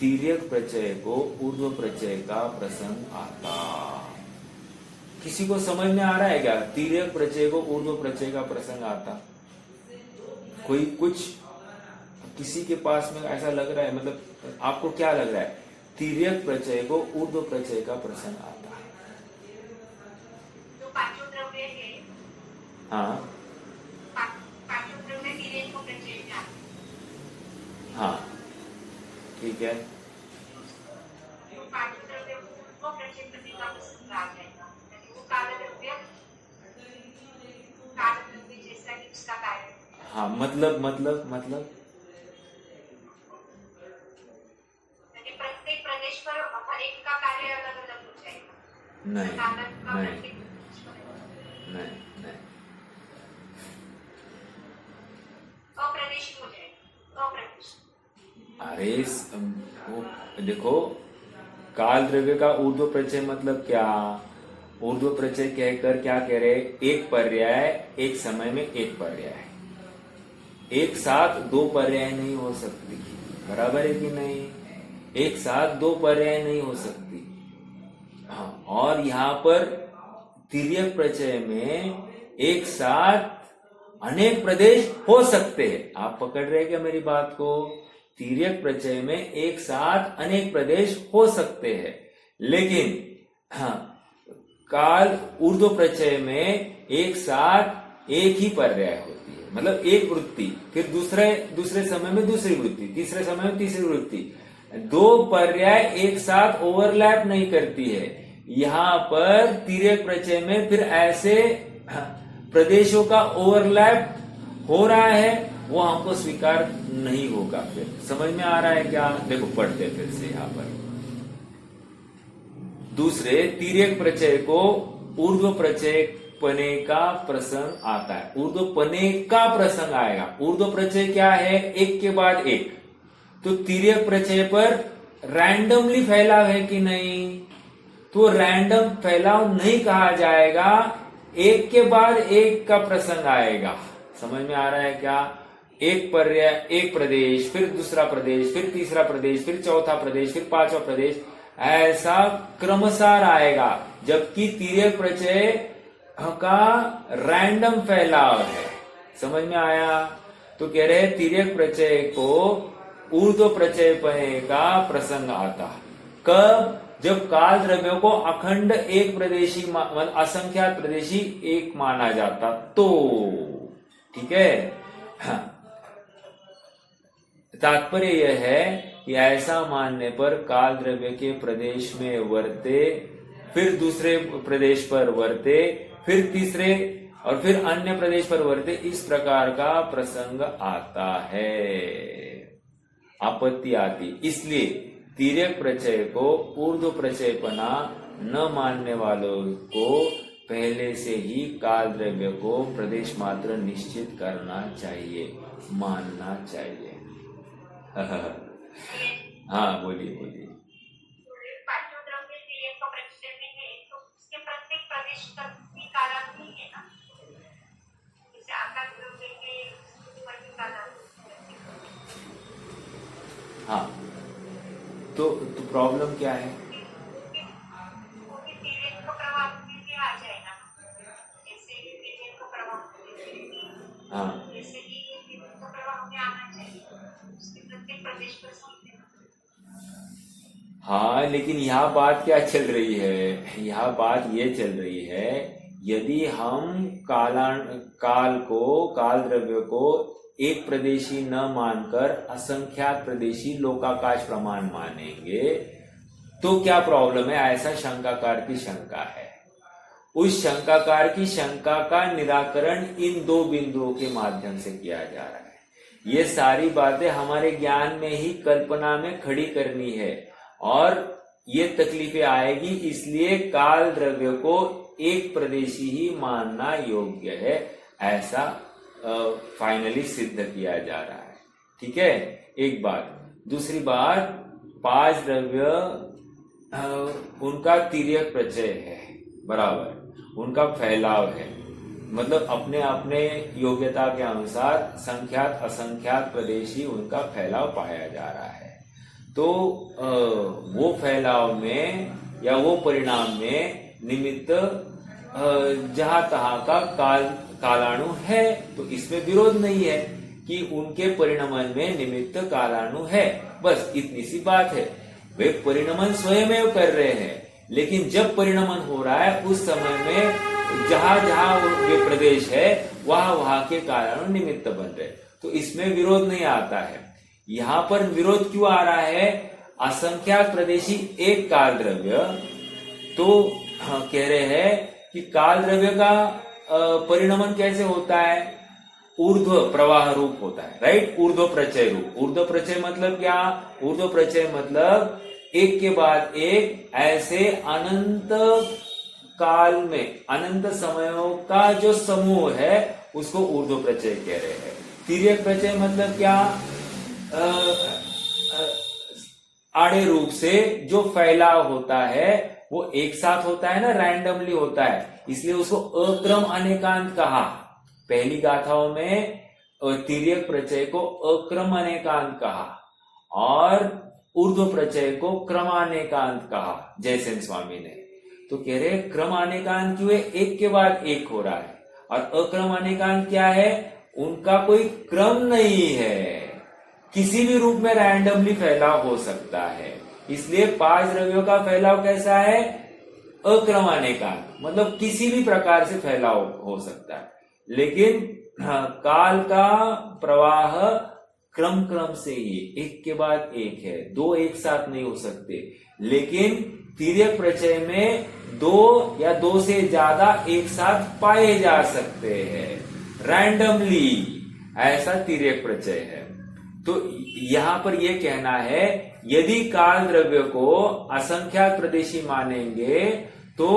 तिर्यक प्रत्यय को ऊर्ध्व प्रत्यय का प्रसंग आता। किसी को समझ में आ रहा है क्या, तिर्यक प्रत्यय को ऊर्ध्व प्रत्यय का प्रसंग आता? कोई कुछ किसी के पास में ऐसा लग रहा है, मतलब आपको क्या लग रहा है, तिर्यक प्रत्यय को ऊर्ध्व प्रत्यय का प्रसंग आता है? तो पांचों द्रव्य है। हाँ पांचों द्रव्य तिर्यक को प्रत्यय का। हाँ ठीक है। तो पांचों द्रव्य को प्रत्यय प्रति का प्रसंग आ जाएगा। वो काल द्रव्य जैसा कि उसका कार्य। हाँ मतलब प्रत्येक प्रदेश पर हर एक का कार्य अलग अलग हो जाएगा। नहीं। अप्रदेश हो जाएगा, अप्रदेश। अरे देखो, काल द्रव्य का ऊर्ध्व प्रत्यय मतलब क्या, ऊर्ध्व प्रत्यय कहकर क्या कह रहे, एक पर्याय एक समय में एक पर्याय, एक साथ दो पर्याय नहीं हो सकती। बराबर है कि नहीं, एक साथ दो पर्याय नहीं हो सकती। हाँ, और यहाँ पर तिर्यक प्रत्यय में एक साथ अनेक प्रदेश हो सकते हैं। आप पकड़ रहे क्या मेरी बात को? तिर्यक प्रत्यय में एक साथ अनेक प्रदेश हो सकते हैं, लेकिन हाँ, काल ऊर्ध्व प्रत्यय में एक साथ एक ही पर्याय होती है, मतलब एक वृत्ति, फिर दूसरे समय में दूसरी वृत्ति, तीसरे समय में तीसरी वृत्ति, दो पर्याय एक साथ ओवरलैप नहीं करती है। यहाँ पर तिर्यक प्रत्यय में फिर ऐसे प्रदेशों का ओवरलैप हो रहा है, वो हमको स्वीकार नहीं होगा। फिर समझ में आ रहा है क्या? देखो पढ़ते फिर से यहाँ पर, दूसरे तिर्यक प्रत्यय को ऊर्ध्व प्रत्यय पने का प्रसंग आता है। ऊर्ध्व पने का प्रसंग आएगा। ऊर्ध्व प्रत्यय क्या है, एक के बाद एक। तो तिर्यक प्रत्यय पर रैंडमली फैलाव है कि नहीं, तो रैंडम फैलाव नहीं कहा जाएगा, एक के बाद एक का प्रसंग आएगा। समझ में आ रहा है क्या? एक पर्याय एक प्रदेश, फिर दूसरा प्रदेश, फिर तीसरा प्रदेश, फिर चौथा प्रदेश, फिर पांचवा प्रदेश, ऐसा क्रमशः आएगा। जबकि तिर्यक प्रत्यय का रैंडम फैलाव है। समझ में आया? तो कह रहे तिर्यक प्रत्यय को ऊर्ध्व प्रत्यय पने का प्रसंग आता। कब? जब काल द्रव्यों को अखंड एक प्रदेशी मतलब असंख्यात प्रदेशी एक माना जाता तो। ठीक है, हाँ। तात्पर्य यह है कि ऐसा मानने पर काल द्रव्य के प्रदेश में वर्ते, फिर दूसरे प्रदेश पर वर्ते, फिर तीसरे और फिर अन्य प्रदेश पर वर्ते, इस प्रकार का प्रसंग आता है, आपत्ति आती। इसलिए तिर्यक प्रत्यय को ऊर्ध्व प्रत्ययपना न मानने वालों को पहले से ही काल द्रव्य को प्रदेश मात्र निश्चित करना चाहिए, मानना चाहिए। हाँ बोलिए बोलिए। पांचों द्रव्य तिर्यक का प्रत्यय में है, तो उसके प्रत्येक प्रदेश की काला नहीं है ना, जैसे आकाश द्रव्य के काला। हाँ, तो प्रॉब्लम क्या है? तिर्यक का प्रभाव में आ जाएगा, जैसे तिर्यक का प्रभाव। हाँ जैसे ही तिर्यक का प्रभाव में आना चाहिए, उसके प्रत्येक प्रदेश पर समझना। हाँ, लेकिन यहाँ बात क्या चल रही है, यहाँ बात ये चल रही है, यदि हम काल द्रव्य को एक प्रदेशी न मानकर असंख्यात प्रदेशी लोकाकाश प्रमाण मानेंगे तो क्या प्रॉब्लम है, ऐसा शंकाकार की शंका है। उस शंकाकार की शंका का निराकरण इन दो बिंदुओं के माध्यम से किया जा रहा है। ये सारी बातें हमारे ज्ञान में ही कल्पना में खड़ी करनी है और ये तकलीफें आएगी, इसलिए काल द्रव्य को एक प्रदेशी ही मानना योग्य है, ऐसा फाइनली सिद्ध किया जा रहा है। ठीक है, एक बात। दूसरी बात, पांच द्रव्य उनका तिर्यक प्रत्यय है, बराबर, उनका फैलाव है, मतलब अपने अपने योग्यता के अनुसार संख्यात असंख्यात प्रदेशी उनका फैलाव पाया जा रहा है। तो वो फैलाव में या वो परिणाम में निमित्त जहां तहां का कालाणु है, तो इसमें विरोध नहीं है कि उनके परिणमन में निमित्त कालाणु है, बस इतनी सी बात है। वे परिणमन स्वयं कर रहे हैं, लेकिन जब परिणमन हो रहा है उस समय में जहां जहां वे प्रदेश है वहां वहां के कालाणु निमित्त बन रहे, तो इसमें विरोध नहीं आता है। यहां पर विरोध क्यों आ रहा है, असंख्यात प्रदेशी एक काल द्रव्य, तो कह रहे हैं कि काल द्रव्य का परिणमन कैसे होता है, ऊर्ध्व प्रवाह रूप होता है, राइट, ऊर्ध्व प्रचय रूप। ऊर्ध्व प्रचय मतलब क्या, ऊर्ध्व प्रचय मतलब एक के बाद एक ऐसे अनंत काल में अनंत समयों का जो समूह है उसको ऊर्ध्व प्रचय कह रहे हैं। तिर्यक प्रचय मतलब क्या, आड़े रूप से जो फैलाव होता है वो एक साथ होता है ना, रैंडमली होता है, इसलिए उसको अक्रम अनेकांत कहा। पहली गाथाओं में तिर्यक प्रचय को अक्रम अनेकांत कहा और ऊर्ध्व प्रचय को क्रमानेकांत कहा जयसेन स्वामी ने। तो कह रहे क्रमानेकांत क्यों है, एक के बाद एक हो रहा है, और अक्रमानेकांत क्या है, उनका कोई क्रम नहीं है, किसी भी रूप में रैंडमली फैलाव हो सकता है। इसलिए पांच द्रव्यों का फैलाव कैसा है, अक्रमानेकांत, मतलब किसी भी प्रकार से फैलाव हो सकता है, लेकिन काल का प्रवाह क्रम क्रम से ही एक के बाद एक है, दो एक साथ नहीं हो सकते। लेकिन तिर्यक प्रचय में दो या दो से ज्यादा एक साथ पाए जा सकते हैं रैंडमली, ऐसा तिर्यक प्रचय है। तो यहां पर यह कहना है, यदि काल द्रव्य को असंख्यात प्रदेशी मानेंगे तो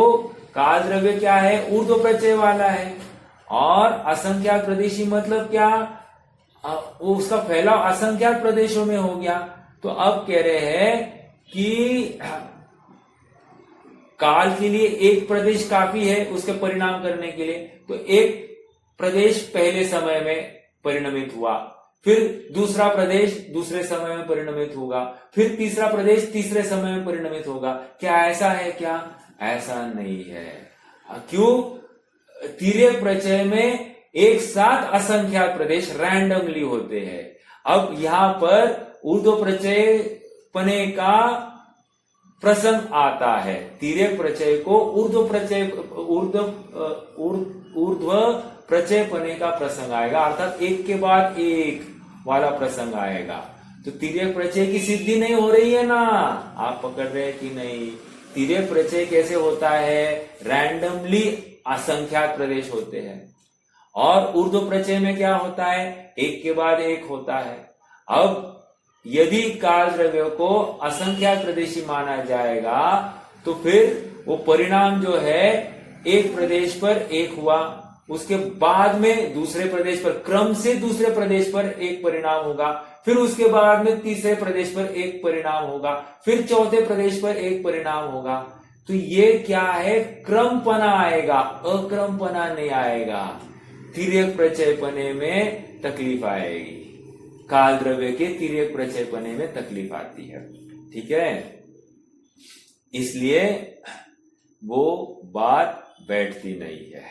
काल द्रव्य क्या है, ऊर्ध्व प्रचय वाला है, और असंख्यात प्रदेशी मतलब क्या, उसका फैलाव असंख्यात प्रदेशों में हो गया। तो अब कह रहे हैं कि काल के लिए एक प्रदेश काफी है उसके परिणाम करने के लिए, तो एक प्रदेश पहले समय में परिणमित हुआ, फिर दूसरा प्रदेश दूसरे समय में परिणमित होगा, फिर तीसरा प्रदेश तीसरे समय में परिणमित होगा। क्या ऐसा है क्या, ऐसा नहीं है। क्यों, तिर्यक प्रचय में एक साथ असंख्यात प्रदेश रैंडमली होते हैं। अब यहां पर ऊर्ध्व प्रचय पने का प्रसंग आता है, तिर्यक प्रचय को ऊर्ध्व प्रचय पने का प्रसंग आएगा, अर्थात एक के बाद एक वाला प्रसंग आएगा। तो तिर्यक प्रचय की सिद्धि नहीं हो रही है ना, आप पकड़ रहे हैं कि नहीं। तिर्यक प्रचय कैसे होता है, रैंडमली असंख्यात प्रदेश होते हैं, और ऊर्ध्व प्रचय में क्या होता है, एक के बाद एक होता है। अब यदि काल द्रव्य को असंख्यात प्रदेशी माना जाएगा तो फिर वो परिणाम जो है एक प्रदेश पर एक हुआ, उसके बाद में दूसरे प्रदेश पर, क्रम से दूसरे प्रदेश पर एक परिणाम होगा, फिर उसके बाद में तीसरे प्रदेश पर एक परिणाम होगा, फिर चौथे प्रदेश पर एक परिणाम होगा। तो ये क्या है, क्रमपना आएगा, अक्रमपना नहीं आएगा। तिर्यक प्रचयपने में तकलीफ आएगी, काल द्रव्य के तिर्यक प्रचयपने में तकलीफ आती है। ठीक है, इसलिए वो बात बैठती नहीं है।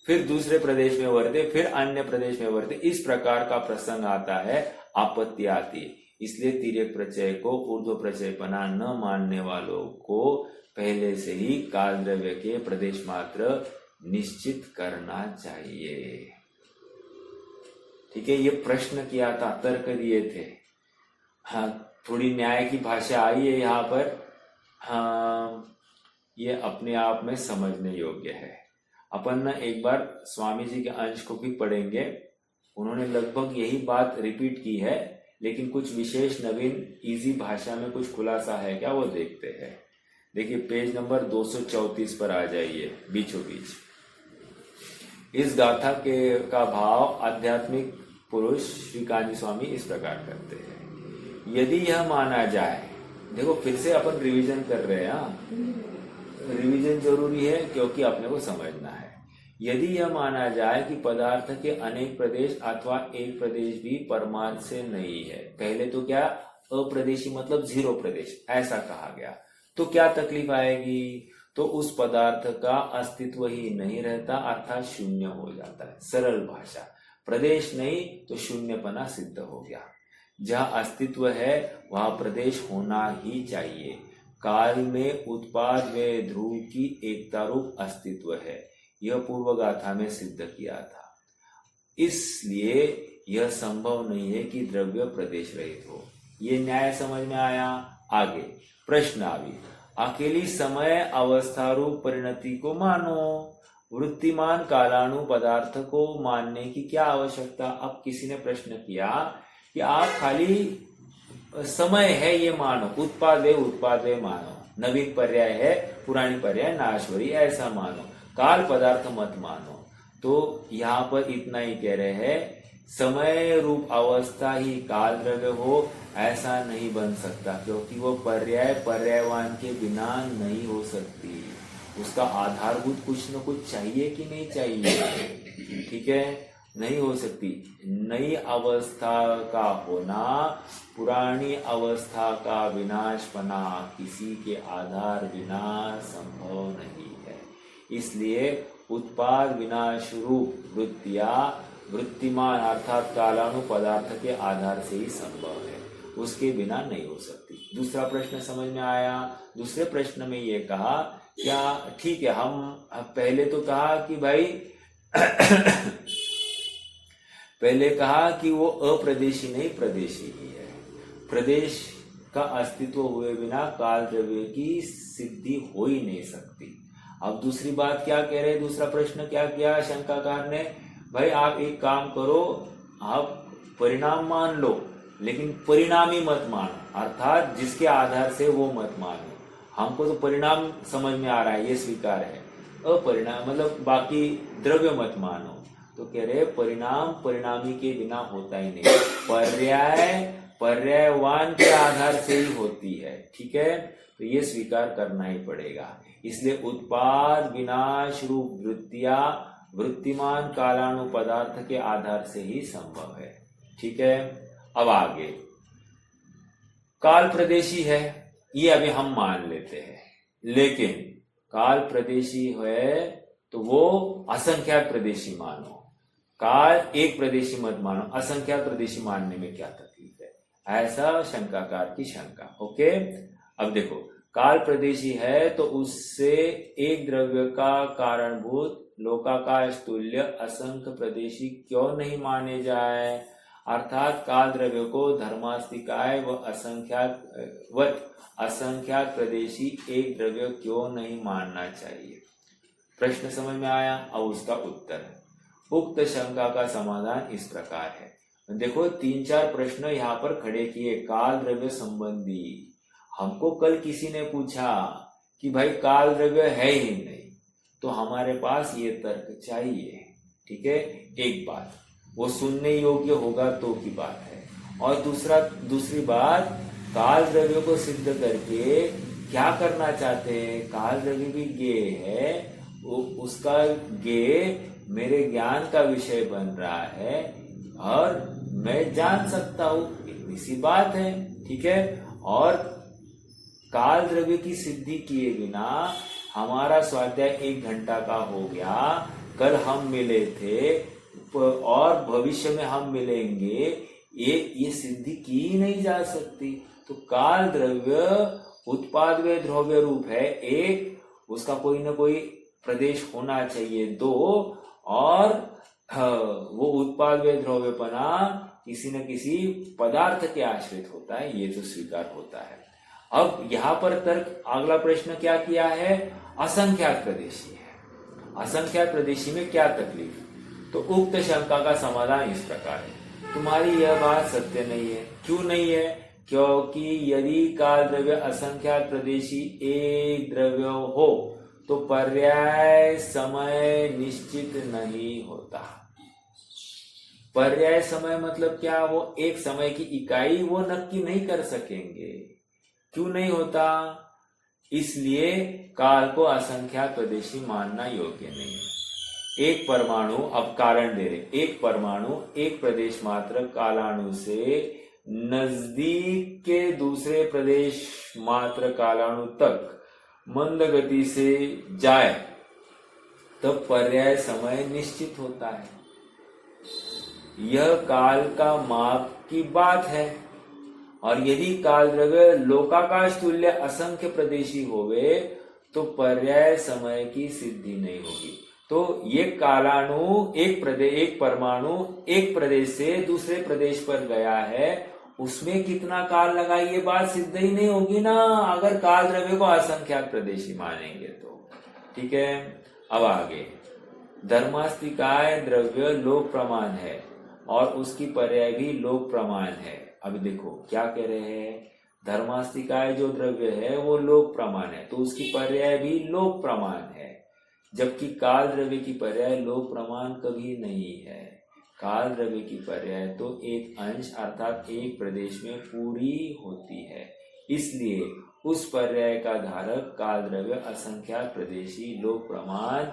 फिर दूसरे प्रदेश में वर्ते, फिर अन्य प्रदेश में वर्ते, इस प्रकार का प्रसंग आता है, आपत्ति आती है। इसलिए तिर्यक प्रत्यय को ऊर्ध्व प्रत्ययपना न मानने वालों को पहले से ही काल द्रव्य के प्रदेश मात्र निश्चित करना चाहिए। ठीक है, ये प्रश्न किया था, तर्क दिए थे। हाँ, थोड़ी न्याय की भाषा आई है यहाँ पर। हाँ, ये अपने आप में समझने योग्य है। अपन ना एक बार स्वामी जी के अंश को भी पढ़ेंगे। उन्होंने लगभग यही बात रिपीट की है, लेकिन कुछ विशेष नवीन इजी भाषा में कुछ खुलासा है क्या, वो देखते हैं। देखिए पेज नंबर 234 पर आ जाइए, बीचों बीच। इस गाथा का भाव आध्यात्मिक पुरुष श्री कान्जी स्वामी इस प्रकार करते हैं। यदि यह माना जाए, देखो फिर से अपन रिवीजन कर रहे हैं। रिवीजन जरूरी है क्योंकि अपने को समझना है। यदि यह माना जाए कि पदार्थ के अनेक प्रदेश अथवा एक प्रदेश भी परमार्थ से नहीं है, पहले तो क्या अप्रदेशी मतलब 0 प्रदेश ऐसा कहा गया, तो क्या तकलीफ आएगी? तो उस पदार्थ का अस्तित्व ही नहीं रहता, अर्थात शून्य हो जाता है। सरल भाषा, प्रदेश नहीं तो शून्यपना सिद्ध हो गया। जहाँ अस्तित्व है वहां प्रदेश होना ही चाहिए। काल में उत्पाद व ध्रुव की एकता रूप अस्तित्व है, यह पूर्व गाथा में सिद्ध किया था। इसलिए यह संभव नहीं है कि द्रव्य प्रदेश रहित हो। ये न्याय समझ में आया। आगे प्रश्न आवी, अकेली समय अवस्था रूप परिणति को मानो, वृत्तिमान कालाणु पदार्थ को मानने की क्या आवश्यकता? अब किसी ने प्रश्न किया कि आप खाली समय है ये मानो, उत्पाद वे मानो, नवीन पर्याय है पुरानी पर्याय नाश्वरी ऐसा मानो, काल पदार्थ मत मानो। तो यहाँ पर इतना ही कह रहे हैं, समय रूप अवस्था ही काल द्रव्य हो ऐसा नहीं बन सकता, क्योंकि वो पर्यायवान के बिना नहीं हो सकती। उसका आधारभूत कुछ न कुछ चाहिए कि नहीं चाहिए? ठीक है, नहीं हो सकती। नई अवस्था का होना, पुरानी अवस्था का विनाशपना किसी के आधार बिना संभव नहीं है। इसलिए उत्पाद विनाश रूप वृत्तियां वृत्तिमान अर्थात कालाणु पदार्थ के आधार से ही संभव है, उसके बिना नहीं हो सकती। दूसरा प्रश्न समझ में आया। दूसरे प्रश्न में ये कहा, क्या ठीक है, हम पहले तो कहा कि भाई पहले कहा कि वो अप्रदेशी नहीं प्रदेशी ही है, प्रदेश का अस्तित्व हुए बिना काल द्रव्य की सिद्धि हो ही नहीं सकती। अब दूसरी बात क्या कह रहे, दूसरा प्रश्न क्या किया शंकाकार ने, भाई आप एक काम करो, आप परिणाम मान लो लेकिन परिणामी मत मानो, अर्थात जिसके आधार से वो मत मानो। हमको तो परिणाम समझ में आ रहा है, ये स्वीकार है, अपरिणाम मतलब बाकी द्रव्य मत मानो। तो कह रहे परिणाम परिणामी के बिना होता ही नहीं, पर्यायवान के आधार से ही होती है। ठीक है, तो ये स्वीकार करना ही पड़ेगा। इसलिए उत्पाद विनाश रूप वृत्तियां वृत्तिमान कालाणु पदार्थ के आधार से ही संभव है। ठीक है, अब आगे काल प्रदेशी है, ये अभी हम मान लेते हैं, लेकिन काल प्रदेशी है तो वो असंख्यात प्रदेशी मानो, काल एक प्रदेशी मत मानो। असंख्यात प्रदेशी मानने में क्या तकलीफ है, ऐसा शंकाकार की शंका। ओके, अब देखो काल प्रदेशी है तो उससे एक द्रव्य का कारणभूत लोकाकाश तुल्य असंख्य प्रदेशी क्यों नहीं माने जाए? अर्थात काल द्रव्य को धर्मास्तिकाय व असंख्यात प्रदेशी एक द्रव्य क्यों नहीं मानना चाहिए? प्रश्न समझ में आया। अब उसका उत्तर, उक्त शंका का समाधान इस प्रकार है। देखो 3-4 प्रश्न यहाँ पर खड़े किए काल द्रव्य संबंधी। हमको कल किसी ने पूछा कि भाई काल द्रव्य है ही नहीं, तो हमारे पास ये तर्क चाहिए। ठीक है, एक बात वो सुनने योग्य होगा तो की बात है, और दूसरी बात काल द्रव्य को सिद्ध करके क्या करना चाहते हैं? काल द्रव्य भी ज्ञेय है, उसका ज्ञेय मेरे ज्ञान का विषय बन रहा है और मैं जान सकता हूं, इतनी सी बात है। ठीक है, और काल द्रव्य की सिद्धि किए बिना हमारा स्वाध्याय 1 घंटा का हो गया। कल हम मिले थे और भविष्य में हम मिलेंगे, ये सिद्धि की ही नहीं जा सकती। तो काल द्रव्य उत्पाद व द्रव्य रूप है एक, उसका कोई ना कोई प्रदेश होना चाहिए दो, और वो उत्पाद व द्रव्यपना किसी न किसी पदार्थ के आश्रित होता है, ये तो स्वीकार होता है। अब यहाँ पर तर्क अगला प्रश्न क्या किया है, असंख्यात प्रदेशी है। असंख्यात प्रदेशी में क्या तकलीफ? तो उक्त शंका का समाधान इस प्रकार है, तुम्हारी यह बात सत्य नहीं है। क्यों नहीं है? क्योंकि यदि काल द्रव्य असंख्यात प्रदेशी एक द्रव्य हो तो पर्याय समय निश्चित नहीं होता। पर्याय समय मतलब क्या? वो एक समय की इकाई वो नक्की नहीं कर सकेंगे। क्यों नहीं होता? इसलिए काल को असंख्यात प्रदेशी मानना योग्य नहीं है। एक परमाणु, अब कारण दे रहे, एक परमाणु एक प्रदेश मात्र कालाणु से नजदीक के दूसरे प्रदेश मात्र कालाणु तक मंद गति से जाए तब पर्याय समय निश्चित होता है। यह काल का माप की बात है। और यदि काल द्रव्य लोकाकाश तुल्य असंख्य प्रदेशी होवे तो पर्याय समय की सिद्धि नहीं होगी। तो ये कालाणु एक परमाणु एक प्रदेश से दूसरे प्रदेश पर गया है, उसमें कितना काल लगा ये बात सिद्ध ही नहीं होगी ना, अगर काल द्रव्य को असंख्यात प्रदेशी मानेंगे तो। ठीक है, अब आगे, धर्मास्तिकाय द्रव्य लोक प्रमाण है और उसकी पर्याय भी लोक प्रमाण है। अब देखो क्या कह रहे हैं, धर्मास्तिकाय जो द्रव्य है वो लोक प्रमाण है तो उसकी पर्याय भी लोक प्रमाण है, जबकि काल द्रव्य की पर्याय लोक प्रमाण कभी नहीं है। काल द्रव्य की पर्याय तो एक अंश अर्थात एक प्रदेश में पूरी होती है, इसलिए उस पर्याय का धारक काल द्रव्य असंख्यात प्रदेशी लोक प्रमाण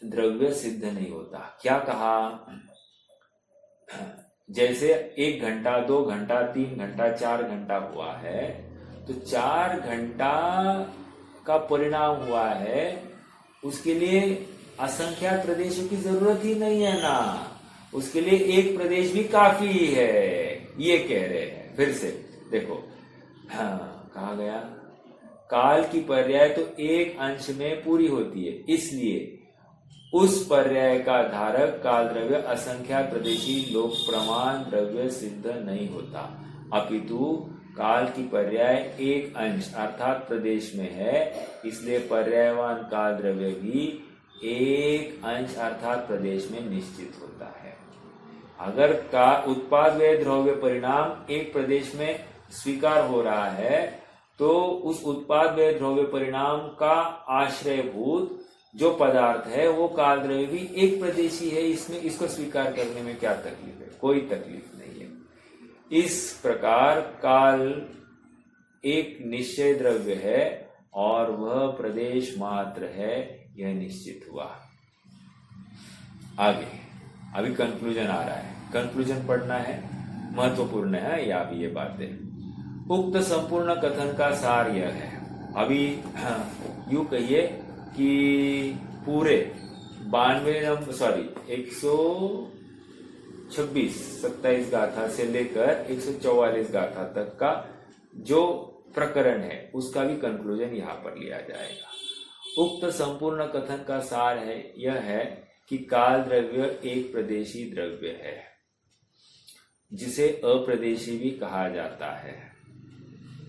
द्रव्य सिद्ध नहीं होता। क्या कहा? जैसे 1 घंटा 2 घंटा 3 घंटा 4 घंटा हुआ है तो 4 घंटा का परिणाम हुआ है, उसके लिए असंख्यात प्रदेशों की जरूरत ही नहीं है ना, उसके लिए एक प्रदेश भी काफी है, ये कह रहे हैं। फिर से देखो, हाँ कहा गया काल की पर्याय तो एक अंश में पूरी होती है, इसलिए उस पर्याय का धारक काल द्रव्य असंख्यात प्रदेशी लोक प्रमाण द्रव्य सिद्ध नहीं होता, अपितु काल की पर्याय एक अंश अर्थात प्रदेश में है, इसलिए पर्यायवान काल द्रव्य भी एक अंश अर्थात प्रदेश में निश्चित होता है। अगर का उत्पाद व द्रव्य परिणाम एक प्रदेश में स्वीकार हो रहा है तो उस उत्पाद व द्रव्य परिणाम का आश्रयभूत जो पदार्थ है वो काल द्रव्य भी एक प्रदेशी है, इसमें इसको स्वीकार करने में क्या तकलीफ है? कोई तकलीफ नहीं है। इस प्रकार काल एक निश्चय द्रव्य है और वह प्रदेश मात्र है, यह निश्चित हुआ। आगे अभी कंक्लूजन आ रहा है, कंक्लूजन पढ़ना है, महत्वपूर्ण है या भी ये बातें। उक्त संपूर्ण कथन का सार यह है, अभी यूं कहिए कि पूरे 126 गाथा से लेकर 144 गाथा तक का जो प्रकरण है उसका भी कंक्लूजन यहाँ पर लिया जाएगा। उक्त संपूर्ण कथन का सार है यह है कि काल द्रव्य एक प्रदेशी द्रव्य है जिसे अप्रदेशी भी कहा जाता है।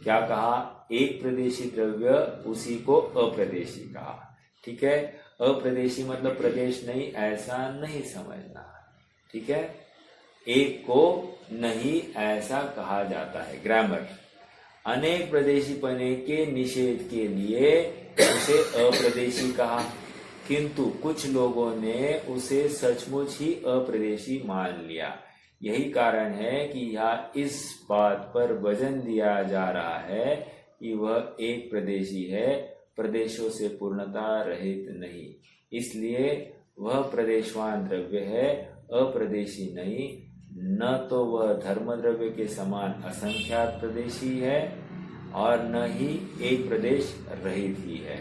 क्या कहा? एक प्रदेशी द्रव्य, उसी को अप्रदेशी कहा। ठीक है, अप्रदेशी मतलब प्रदेश नहीं, ऐसा नहीं समझना। ठीक है, एक को नहीं ऐसा कहा जाता है, ग्रामर। अनेक प्रदेशीपने के निषेध के लिए उसे अप्रदेशी कहा, किंतु कुछ लोगों ने उसे सचमुच ही अप्रदेशी मान लिया। यही कारण है कि यहाँ इस बात पर वजन दिया जा रहा है कि वह एक प्रदेशी है, प्रदेशों से पूर्णता रहित नहीं, इसलिए वह प्रदेशवान द्रव्य है, अप्रदेशी नहीं। न तो वह धर्म द्रव्य के समान असंख्यात प्रदेशी है और न ही एक प्रदेश रहित ही है।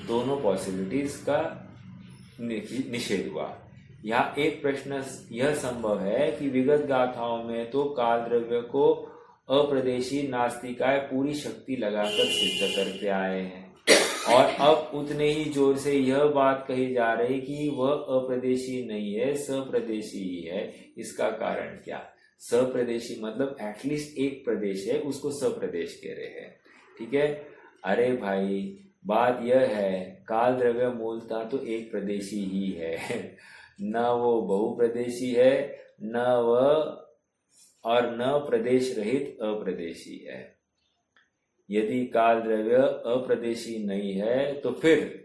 दोनों पॉसिबिलिटीज का निषेध हुआ। यहाँ एक प्रश्न यह संभव है कि विगत गाथाओं में तो काल द्रव्य को अप्रदेशी नास्तिकाय पूरी शक्ति लगाकर सिद्ध करते आए हैं, और अब उतने ही जोर से यह बात कही जा रही कि वह अप्रदेशी नहीं है, सप्रदेशी ही है। इसका कारण क्या? सप्रदेशी मतलब एटलीस्ट एक प्रदेश है, उसको सप्रदेश कह रहे हैं। ठीक है, अरे भाई बात यह है, काल द्रव्य मूलतः तो एक प्रदेशी ही है, न वो बहुप्रदेशी है, न वह और न प्रदेश रहित अप्रदेशी है। यदि काल द्रव्य अप्रदेशी नहीं है तो फिर,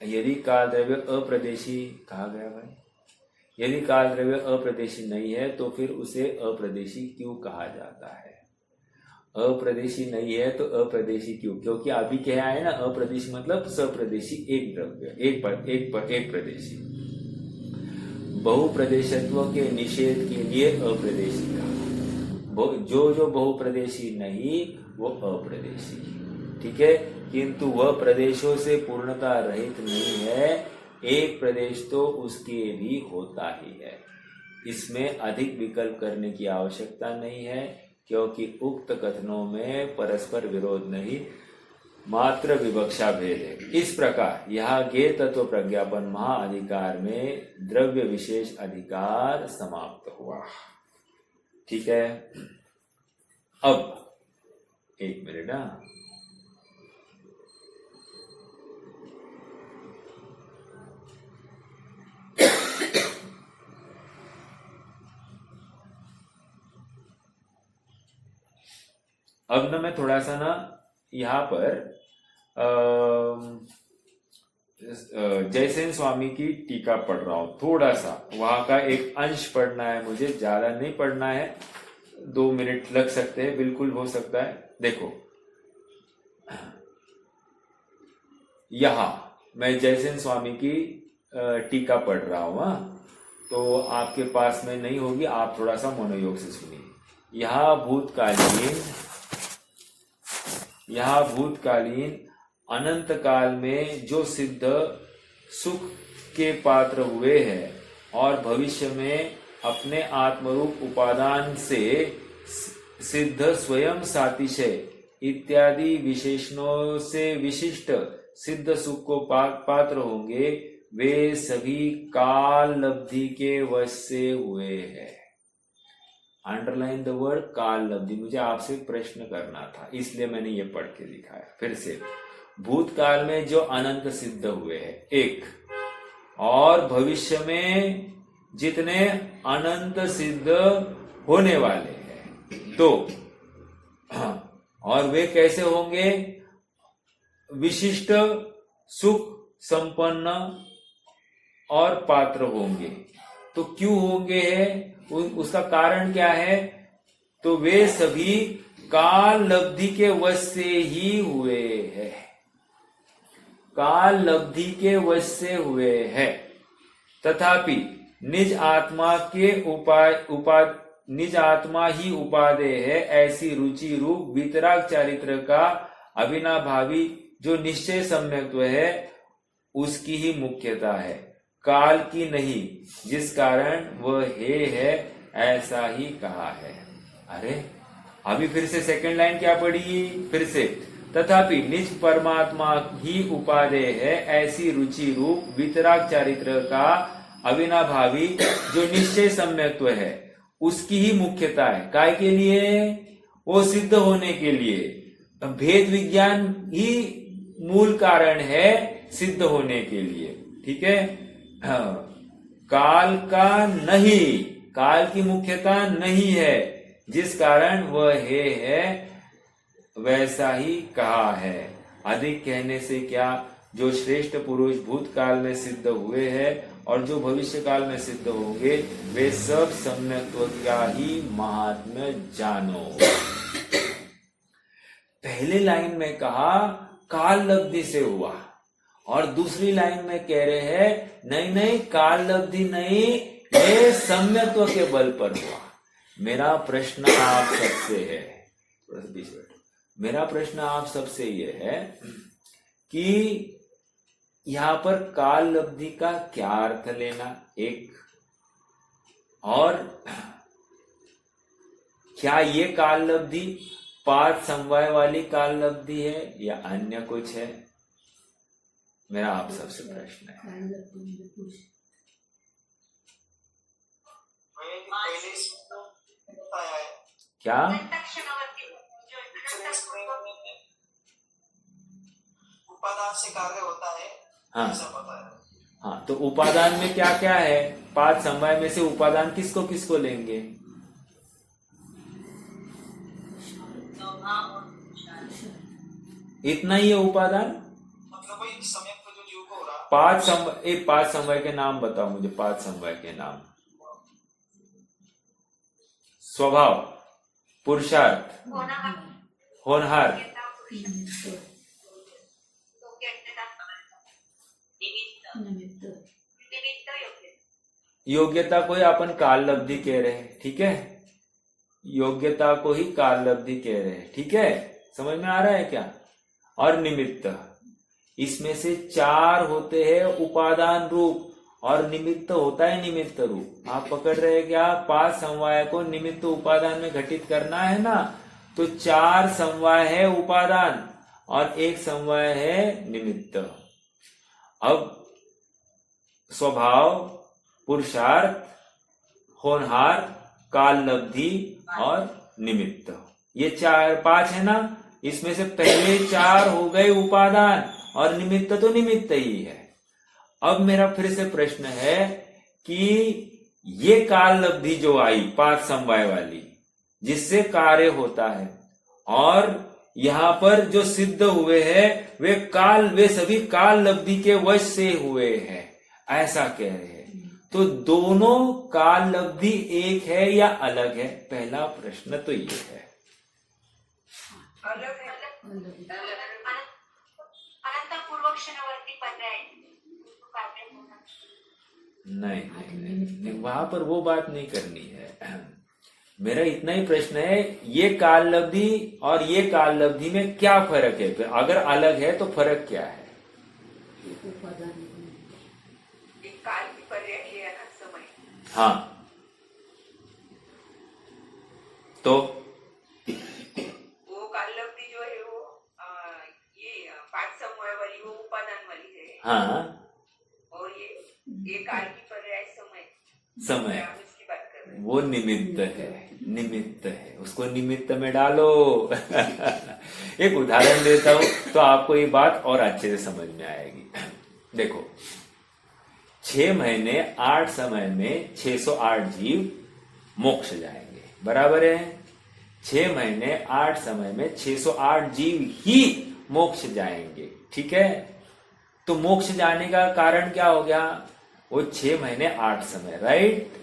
यदि काल द्रव्य अप्रदेशी कहा गया भाई, यदि काल द्रव्य अप्रदेशी नहीं है तो फिर उसे अप्रदेशी क्यों कहा जाता है? अप्रदेशी नहीं है तो अप्रदेशी क्यों? क्योंकि अभी क्या है ना, अप्रदेशी मतलब सप्रदेशी, एक द्रव्य, एक प्रदेशी। बहुप्रदेशत्व के निषेध के लिए अप्रदेशी कहा। जो बहुप्रदेशी नहीं वो अप्रदेशी, ठीक है, किंतु वह प्रदेशों से पूर्णता रहित नहीं है, एक प्रदेश तो उसके भी होता ही है। इसमें अधिक विकल्प करने की आवश्यकता नहीं है, क्योंकि उक्त कथनों में परस्पर विरोध नहीं, मात्र विवक्षा भेद है। इस प्रकार यहाँ ज्ञेय तत्व प्रज्ञापन महाअधिकार में द्रव्य विशेष अधिकार समाप्त हुआ। ठीक है, अब एक मिनट अब ना मैं थोड़ा सा ना यहाँ पर जयसेन स्वामी की टीका पढ़ रहा हूं, थोड़ा सा वहां का एक अंश पढ़ना है मुझे, ज्यादा नहीं पढ़ना है, 2 मिनट लग सकते हैं, बिल्कुल हो सकता है। देखो यहां मैं जयसेन स्वामी की टीका पढ़ रहा हूं, तो आपके पास में नहीं होगी, आप थोड़ा सा मनोयोग से सुनिए। यहाँ भूतकालीन अनंत काल में जो सिद्ध सुख के पात्र हुए हैं और भविष्य में अपने आत्मरूप उपादान से सिद्ध स्वयं सातिशय इत्यादि विशेषणों से विशिष्ट सिद्ध सुख को पात्र होंगे, वे सभी काल लब्धि के वश से हुए हैं। अंडरलाइन द वर्ड काल लब्धि, मुझे आपसे प्रश्न करना था इसलिए मैंने ये पढ़ के दिखाया। फिर से, भूतकाल में जो अनंत सिद्ध हुए हैं एक, और भविष्य में जितने अनंत सिद्ध होने वाले हैं, तो और वे कैसे होंगे? विशिष्ट सुख संपन्न और पात्र होंगे। तो क्यों होंगे है, उसका कारण क्या है? तो वे सभी काल लब्धि के वश से ही हुए हैं, काल लब्धि के वश से हुए हैं। तथापि निज आत्मा ही उपादेय है, ऐसी रुचि रूप वितराग चारित्र का अविनाभावी जो निश्चय सम्यक्त्व है, उसकी ही मुख्यता है, काल की नहीं, जिस कारण वह है ऐसा ही कहा है। अरे अभी फिर से सेकंड लाइन क्या पढ़ी? फिर से, तथापि निज परमात्मा ही उपादेय है, ऐसी रुचि रूप वितराग चारित्र का अविनाभावी जो निश्चय सम्यक्त्व है, उसकी ही मुख्यता है। काय के लिए? वो सिद्ध होने के लिए। भेद विज्ञान ही मूल कारण है सिद्ध होने के लिए। ठीक है, काल का नहीं, काल की मुख्यता नहीं है, जिस कारण वह है वैसा ही कहा है। अधिक कहने से क्या, जो श्रेष्ठ पुरुष भूतकाल में सिद्ध हुए हैं और जो भविष्य काल में सिद्ध होंगे, वे सब सम्यक्त्व का ही महात्म्य जानो। पहले लाइन में कहा काल लब्धि से हुआ, और दूसरी लाइन में कह रहे हैं नहीं काल लब्धि नहीं, ये सम्यक्त्व के बल पर हुआ। मेरा प्रश्न आप सबसे है, मेरा प्रश्न आप सबसे ये है कि यहां पर काल लब्धि का क्या अर्थ लेना, एक और क्या ये काल लब्धि 5 समवाय वाली काल लब्धि है या अन्य कुछ है, मेरा आप सबसे प्रश्न है। पहले इसमें तो बताया है क्या अनंत क्षणवर्ती जो अनंत पूर्व उपादान से कार्य होता है, हाँ ऐसा बताया। हाँ, तो उपादान में क्या क्या है, 5 समवाय में से उपादान किसको किसको लेंगे, इतना ही है उपादान। मतलब वही समय पर जो जीव को हो रहा 5 समवाय के नाम बताओ मुझे, 5 समवाय के नाम। स्वभाव, पुरुषार्थ, होनहार, योग्यता को ही अपन काल लब्धि कह रहे हैं, ठीक है, योग्यता को ही काल लब्धि कह रहे हैं, ठीक है, समझ में आ रहा है क्या। और निमित्त, इसमें से 4 होते हैं उपादान रूप और निमित्त होता है निमित्त रूप। आप पकड़ रहे हैं क्या, 5 समवाय को निमित्त उपादान में घटित करना है ना, तो 4 समवाय है उपादान और 1 समवाय है निमित्त। अब स्वभाव, पुरुषार्थ, होनहार, काल लब्धि और निमित्त, ये 5 है ना, इसमें से पहले 4 हो गए उपादान और निमित्त तो निमित्त ही है। अब मेरा फिर से प्रश्न है कि ये काल लब्धि जो आई 5 समवाय वाली, जिससे कार्य होता है, और यहां पर जो सिद्ध हुए हैं वे सभी काल लब्धि के वश से हुए हैं, ऐसा कह रहे हैं। तो दोनों काल लब्धि एक है या अलग है, पहला प्रश्न तो ये है। अनंत पूर्व क्षणवर्ती पर्याय नहीं, वहां पर वो बात नहीं करनी है। मेरा इतना ही प्रश्न है, ये काल लब्धि और ये काल लब्धि में क्या फर्क है, फिर अगर अलग है तो फर्क क्या है। काल की पर्याय है ना समय। हाँ, तो वो काल लब्धि जो है वो ये 5 समवाय वाली वो उपादान वाली है। हाँ, और ये काल की पर्याय समय हम इसकी बात कर रहे हैं। वो निमित्त है, उसको निमित्त में डालो। एक उदाहरण देता हूं तो आपको ये बात और अच्छे से समझ में आएगी। देखो, 6 महीने 8 समय में 608 जीव मोक्ष जाएंगे, बराबर है। 6 महीने 8 समय में 608 जीव ही मोक्ष जाएंगे, ठीक है। तो मोक्ष जाने का कारण क्या हो गया, वो 6 महीने 8 समय, राइट।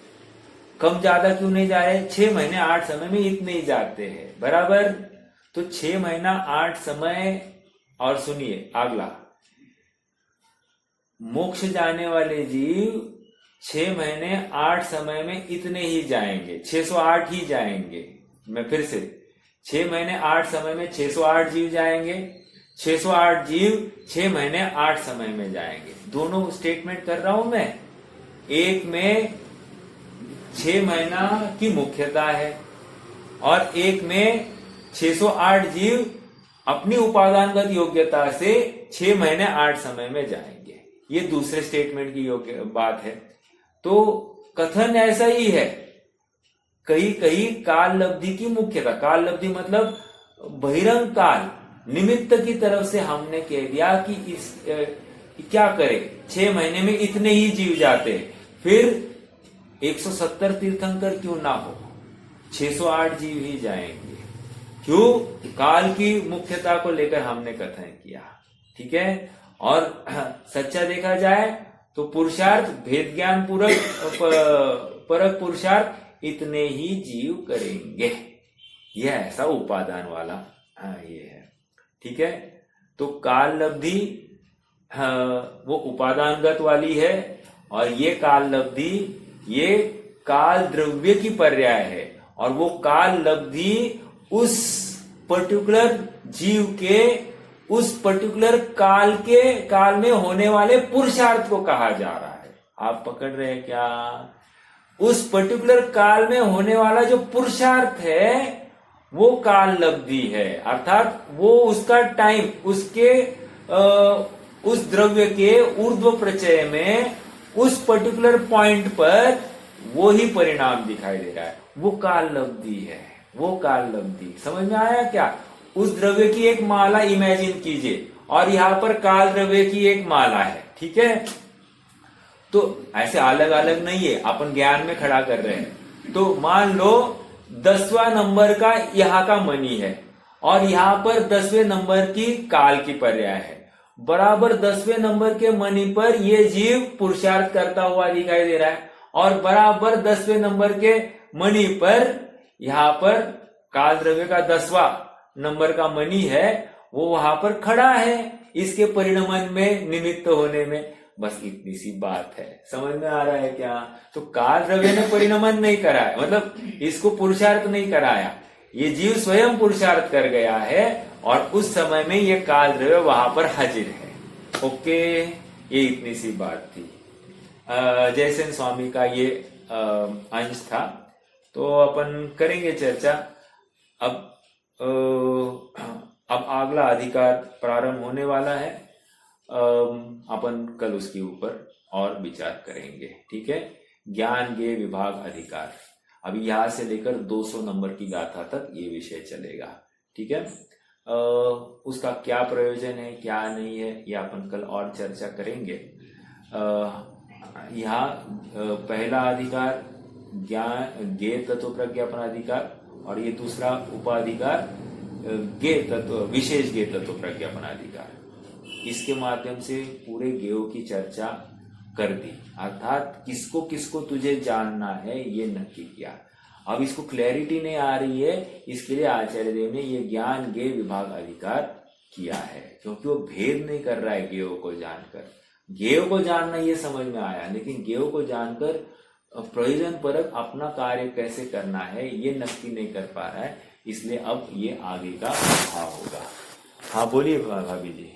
कम ज्यादा क्यों नहीं जा रहे, 6 महीने 8 समय में इतने ही जाते हैं, बराबर। तो 6 महीना 8 समय, और सुनिए अगला, मोक्ष जाने वाले जीव 6 महीने 8 समय में इतने ही जाएंगे, 608 ही जाएंगे। मैं फिर से, 6 महीने 8 समय में 608 जीव जाएंगे, 608 जीव 6 महीने 8 समय में जाएंगे। दोनों स्टेटमेंट कर रहा हूं मैं। एक में 6 महीना की मुख्यता है और एक में 608 जीव अपनी उपादानगत योग्यता से 6 महीने 8 समय में जाएंगे। ये दूसरे स्टेटमेंट की योग्य बात है। तो कथन ऐसा ही है, कहीं कहीं काल लब्धि की मुख्यता, काल लब्धि मतलब बहिरंग काल, निमित्त की तरफ से हमने कह दिया कि इस क्या करे, 6 महीने में इतने ही जीव जाते, फिर 170 तीर्थंकर क्यों ना हो, 608 जीव ही जाएंगे। क्यों, काल की मुख्यता को लेकर हमने कथन किया, ठीक है। और सच्चा देखा जाए तो पुरुषार्थ भेद ज्ञान परक पुरुषार्थ इतने ही जीव करेंगे, यह ऐसा उपादान वाला ये है, ठीक है। तो काल लब्धि वो उपादानगत वाली है और ये काल लब्धि ये काल द्रव्य की पर्याय है, और वो काल लब्धि उस पर्टिकुलर जीव के उस पर्टिकुलर काल में होने वाले पुरुषार्थ को कहा जा रहा है। आप पकड़ रहे हैं क्या? उस पर्टिकुलर काल में होने वाला जो पुरुषार्थ है वो काल लब्धि है, अर्थात वो उसका टाइम, उसके उस द्रव्य के ऊर्ध्व प्रचय में उस पर्टिकुलर पॉइंट पर वो ही परिणाम दिखाई दे रहा है, वो काल लब्धि है, वो काल लब्धि। समझ में आया क्या? उस द्रव्य की एक माला इमेजिन कीजिए और यहां पर काल द्रव्य की एक माला है, ठीक है? तो ऐसे अलग अलग नहीं है, अपन ज्ञान में खड़ा कर रहे हैं। तो मान लो 10वां नंबर का यहाँ का मणि है और यहाँ पर 10वें नंबर की काल की पर्याय है। बराबर 10वें नंबर के मणि पर ये जीव पुरुषार्थ करता हुआ दिखाई दे रहा है और बराबर 10वें नंबर के मणि पर यहाँ पर काल द्रव्य का 10वां नंबर का मणि है, वो वहां पर खड़ा है इसके परिणमन में, निमित्त होने में। बस इतनी सी बात है। समझ में आ रहा है क्या? तो काल द्रव्य ने परिणमन नहीं कराया, मतलब इसको पुरुषार्थ नहीं कराया, ये जीव स्वयं पुरुषार्थ कर गया है और उस समय में ये काल द्रव्य वहां पर हाजिर है। ओके, ये इतनी सी बात थी। जयसेन स्वामी का ये अंश था, तो अपन करेंगे चर्चा। अब अगला अधिकार प्रारंभ होने वाला है, अपन कल उसके ऊपर और विचार करेंगे, ठीक है? ज्ञान ज्ञेय विभाग अधिकार, अभी यहां से लेकर 200 नंबर की गाथा तक ये विषय चलेगा, ठीक है? उसका क्या प्रयोजन है, क्या नहीं है, ये अपन कल और चर्चा करेंगे। यहाँ पहला अधिकार ज्ञान ज्ञेय तत्व प्रज्ञापन अधिकार और ये दूसरा उपाधिकार ज्ञेय तत्व, विशेष ज्ञेय तत्व प्रज्ञापन अधिकार। इसके माध्यम से पूरे ज्ञेयों की चर्चा कर दी, अर्थात किसको किसको तुझे जानना है ये नक्की किया। अब इसको क्लैरिटी नहीं आ रही है, इसके लिए आचार्य देव ने ये ज्ञान ज्ञेय विभाग अधिकार किया है, क्योंकि वो भेद नहीं कर रहा है ज्ञेयों को जानकर। ज्ञेयों को जानना ये समझ में आया, लेकिन ज्ञेयों को जानकर प्रयोजन परक अपना कार्य कैसे करना है ये नक्की नहीं कर पा रहा है, इसलिए अब ये आगे का भाव होगा। हाँ बोलिए भाभी जी।